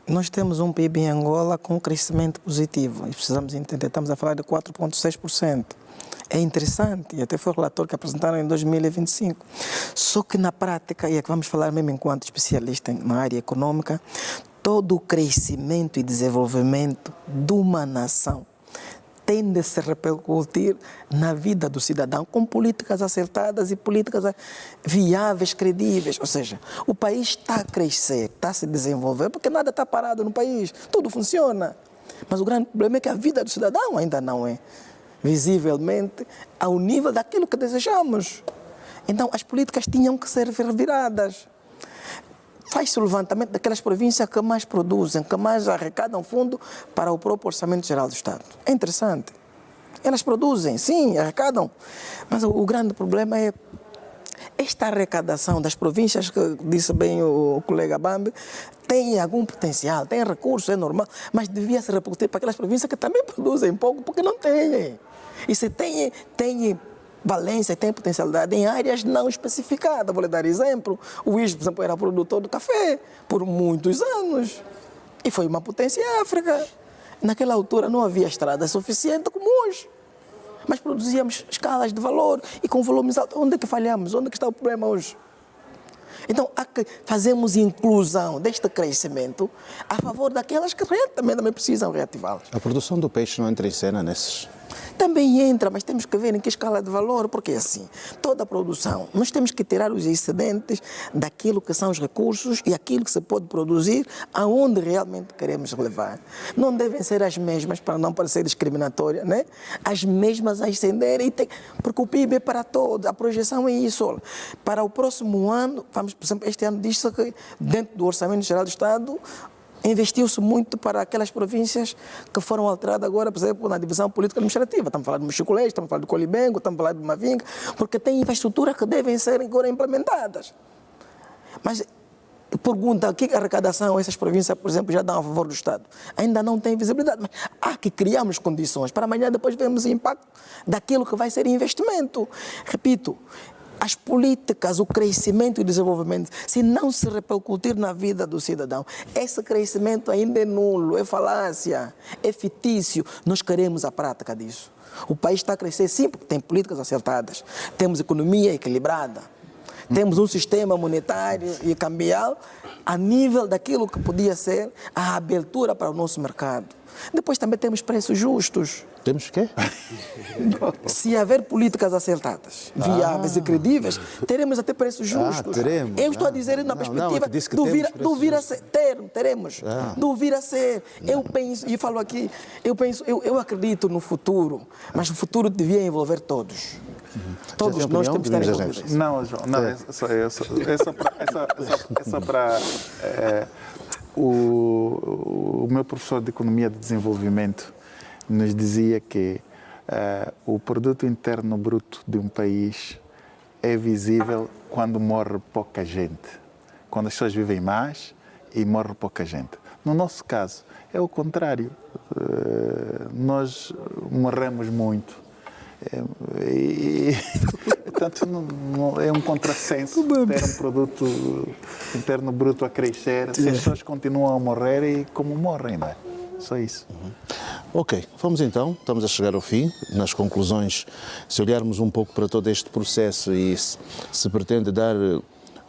nós temos um PIB em Angola com um crescimento positivo. E precisamos entender, estamos a falar de 4,6%. É interessante, e até foi o relatório que apresentaram em 2025. Só que na prática, e é que vamos falar mesmo enquanto especialista na área econômica, todo o crescimento e desenvolvimento de uma nação tende a se repercutir na vida do cidadão com políticas acertadas e políticas viáveis, credíveis. Ou seja, o país está a crescer, está a se desenvolver, porque nada está parado no país, tudo funciona. Mas o grande problema é que a vida do cidadão ainda não é visivelmente ao nível daquilo que desejamos. Então, as políticas tinham que ser reviradas. Faz-se o levantamento daquelas províncias que mais produzem, que mais arrecadam fundo para o próprio Orçamento Geral do Estado. É interessante. Elas produzem, sim, arrecadam. Mas o grande problema é esta arrecadação das províncias, que disse bem o colega Bambi, tem algum potencial, tem recursos, é normal, mas devia se repercutir para aquelas províncias que também produzem pouco, porque não têm. E se tem valência, tem potencialidade em áreas não especificadas. Vou lhe dar exemplo. O ISP, por exemplo, era produtor de café por muitos anos e foi uma potência em África. Naquela altura não havia estrada suficiente como hoje, mas produzíamos escalas de valor e com volumes altos. Onde é que falhamos? Onde é que está o problema hoje? Então, fazemos inclusão deste crescimento a favor daquelas que também precisam reativá-las. A produção do peixe não entra em cena nesses? Também entra, mas temos que ver em que escala de valor, porque assim, toda a produção, nós temos que tirar os excedentes daquilo que são os recursos e aquilo que se pode produzir aonde realmente queremos levar. Não devem ser as mesmas, para não parecer discriminatória, né? As mesmas a ascenderem, porque o PIB é para todos, a projeção é isso. Para o próximo ano, vamos, por exemplo, este ano diz-se que dentro do Orçamento Geral do Estado, investiu-se muito para aquelas províncias que foram alteradas agora, por exemplo, na divisão política-administrativa. Estamos a falar de Mochiculés, estamos a falar de Colibengo, estamos a falar de Mavinga, porque tem infraestruturas que devem ser agora implementadas. Mas pergunta, que arrecadação essas províncias, por exemplo, já dão a favor do Estado? Ainda não tem visibilidade, mas há que criarmos condições para amanhã depois vermos o impacto daquilo que vai ser investimento. Repito, as políticas, o crescimento e o desenvolvimento, se não se repercutir na vida do cidadão, esse crescimento ainda é nulo, é falácia, é fictício. Nós queremos a prática disso. O país está a crescer sim, porque tem políticas acertadas, temos economia equilibrada, temos um sistema monetário e cambial a nível daquilo que podia ser a abertura para o nosso mercado. Depois também temos preços justos. Temos quê? Se haver políticas acertadas, viáveis e credíveis, teremos até preços justos. Teremos. Eu estou a dizer na perspectiva do vir a ser. Teremos. Do vir a ser. Eu penso, e falo aqui, eu acredito no futuro, mas o futuro devia envolver todos. Todos nós temos que estar envolvidos. Não, João, não, é só para... O meu professor de Economia de Desenvolvimento nos dizia que o produto interno bruto de um país é visível quando morre pouca gente. Quando as pessoas vivem mais e morre pouca gente. No nosso caso, é o contrário. Nós morremos muito. Portanto, é um contrassenso ter um produto interno bruto a crescer se as pessoas continuam a morrer e como morrem, não é? Só isso. Ok, vamos então, estamos a chegar ao fim. Nas conclusões, se olharmos um pouco para todo este processo e se pretende dar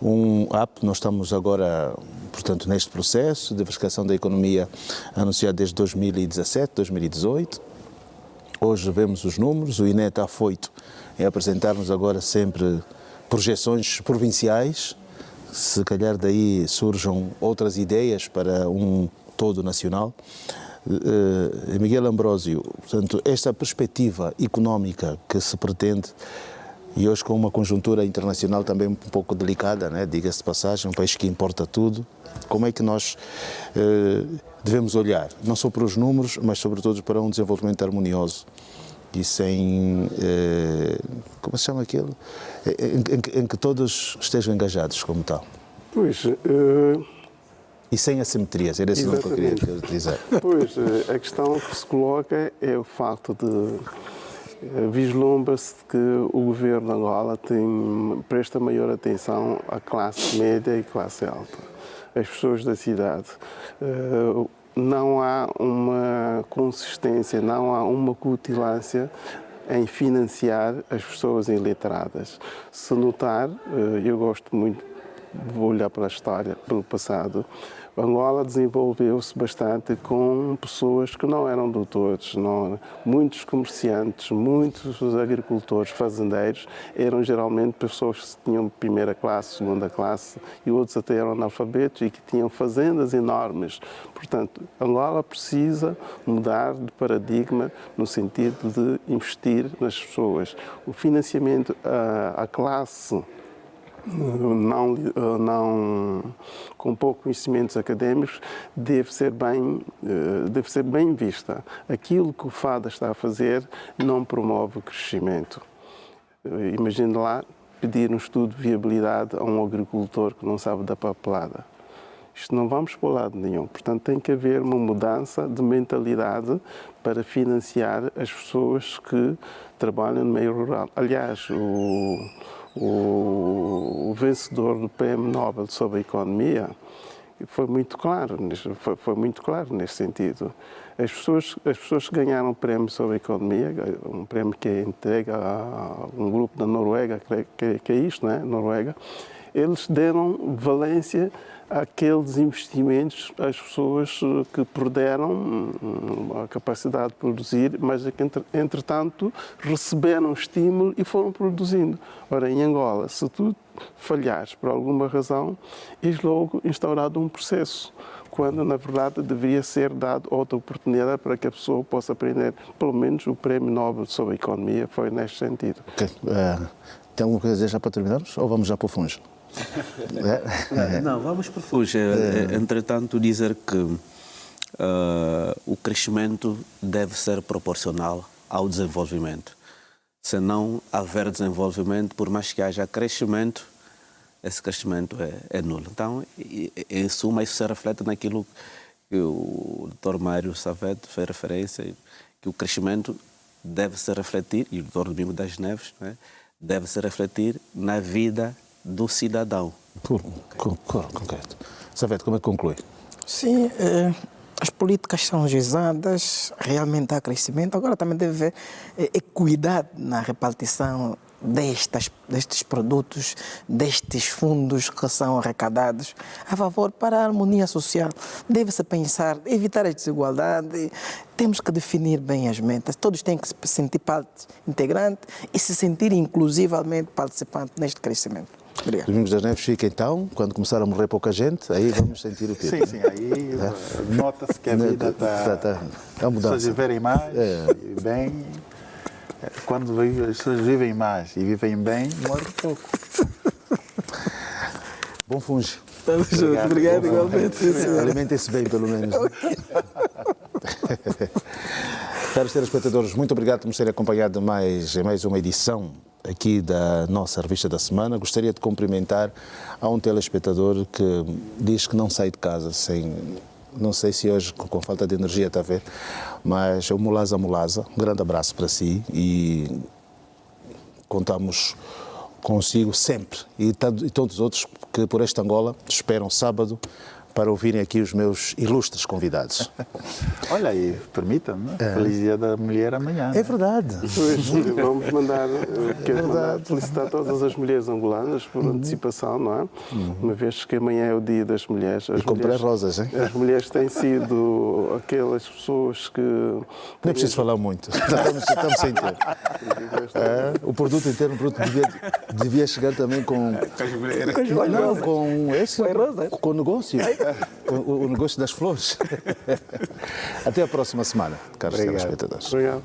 um up, nós estamos agora, portanto, neste processo de diversificação da economia anunciado desde 2017, 2018. Hoje vemos os números, o INE está afoito em apresentar-nos agora sempre projeções provinciais, se calhar daí surjam outras ideias para um todo nacional. Miguel Ambrósio, portanto, esta perspectiva económica que se pretende, e hoje com uma conjuntura internacional também um pouco delicada, né? Diga-se de passagem, um país que importa tudo, como é que nós devemos olhar, não só para os números, mas sobretudo para um desenvolvimento harmonioso e sem, como se chama aquilo, em que todos estejam engajados como tal. Pois, e sem assimetrias, era esse o nome que eu queria utilizar. Pois, a questão que se coloca é o facto de vislumbra-se que o governo de Angola presta maior atenção à classe média e classe alta, às pessoas da cidade. Não há uma consistência, não há uma cutilância em financiar as pessoas iletradas. Se notar, eu gosto muito de olhar para a história, pelo passado, Angola desenvolveu-se bastante com pessoas que não eram doutores, muitos comerciantes, muitos agricultores, fazendeiros, eram geralmente pessoas que tinham primeira classe, segunda classe e outros até eram analfabetos e que tinham fazendas enormes. Portanto, Angola precisa mudar de paradigma no sentido de investir nas pessoas. O financiamento à classe com poucos conhecimentos académicos deve ser bem vista. Aquilo que o FADA está a fazer não promove o crescimento. Imagine lá pedir um estudo de viabilidade a um agricultor que não sabe da papelada. Isto não vamos para o lado nenhum. Portanto, tem que haver uma mudança de mentalidade para financiar as pessoas que trabalham no meio rural. Aliás, o vencedor do Prémio Nobel sobre a Economia foi muito claro nesse sentido. As pessoas que ganharam o Prémio sobre a Economia, um prémio que é entregue a um grupo da Noruega, que é isto, não é? Noruega, eles deram valência àqueles investimentos às pessoas que perderam a capacidade de produzir, mas que, entretanto, receberam estímulo e foram produzindo. Ora, em Angola, se tu falhares por alguma razão, és logo instaurado um processo, quando, na verdade, deveria ser dado outra oportunidade para que a pessoa possa aprender. Pelo menos o Prémio Nobel sobre a Economia foi neste sentido. Okay. Tem alguma coisa a dizer já para terminarmos ou vamos já para o Funge? Não, vamos para o Funge. Entretanto, dizer que o crescimento deve ser proporcional ao desenvolvimento. Se não haver desenvolvimento, por mais que haja crescimento, esse crescimento é nulo. Então, em suma, isso se reflete naquilo que o Dr. Mário Saavedra fez referência, que o crescimento deve se refletir, e o Dr. Domingos das Neves, né, deve se refletir na vida do cidadão. Concreto. Saavedra, como é que conclui? Sim, as políticas são ajuizadas, realmente há crescimento. Agora também deve haver equidade na repartição destes produtos, destes fundos que são arrecadados a favor para a harmonia social. Deve-se pensar, evitar as desigualdades, temos que definir bem as metas. Todos têm que se sentir parte integrante e se sentir inclusivamente participante neste crescimento. Obrigado. Domingos das Neves fica então, quando começar a morrer pouca gente, aí vamos sentir o quê? Sim, aí nota-se que a vida está a mudança. As pessoas viverem mais e bem. Quando as pessoas vivem mais e vivem bem, morrem pouco. Bom Funge. Obrigado igualmente. Alimentem-se bem, pelo menos. Caros telespectadores, muito obrigado por nos terem acompanhado em mais uma edição aqui da nossa revista da semana. Gostaria de cumprimentar a um telespectador que diz que não sai de casa sem... Não sei se hoje, com falta de energia, está a ver, mas é o Mulaza. Um grande abraço para si e contamos consigo sempre. E todos os outros que por esta Angola esperam sábado para ouvirem aqui os meus ilustres convidados. Olha aí, permita-me, Feliz Dia da Mulher amanhã. É verdade. Pois, vamos mandar felicitar todas as mulheres angolanas por antecipação, não é? Uma vez que amanhã é o Dia das Mulheres. E comprei rosas, hein? As mulheres têm sido aquelas pessoas que... Não é preciso falar muito, estamos sem tempo. O produto interno devia chegar também com... Com negócio. o negócio das flores. Até a próxima semana, caros Obrigado. telespectadores. Obrigado.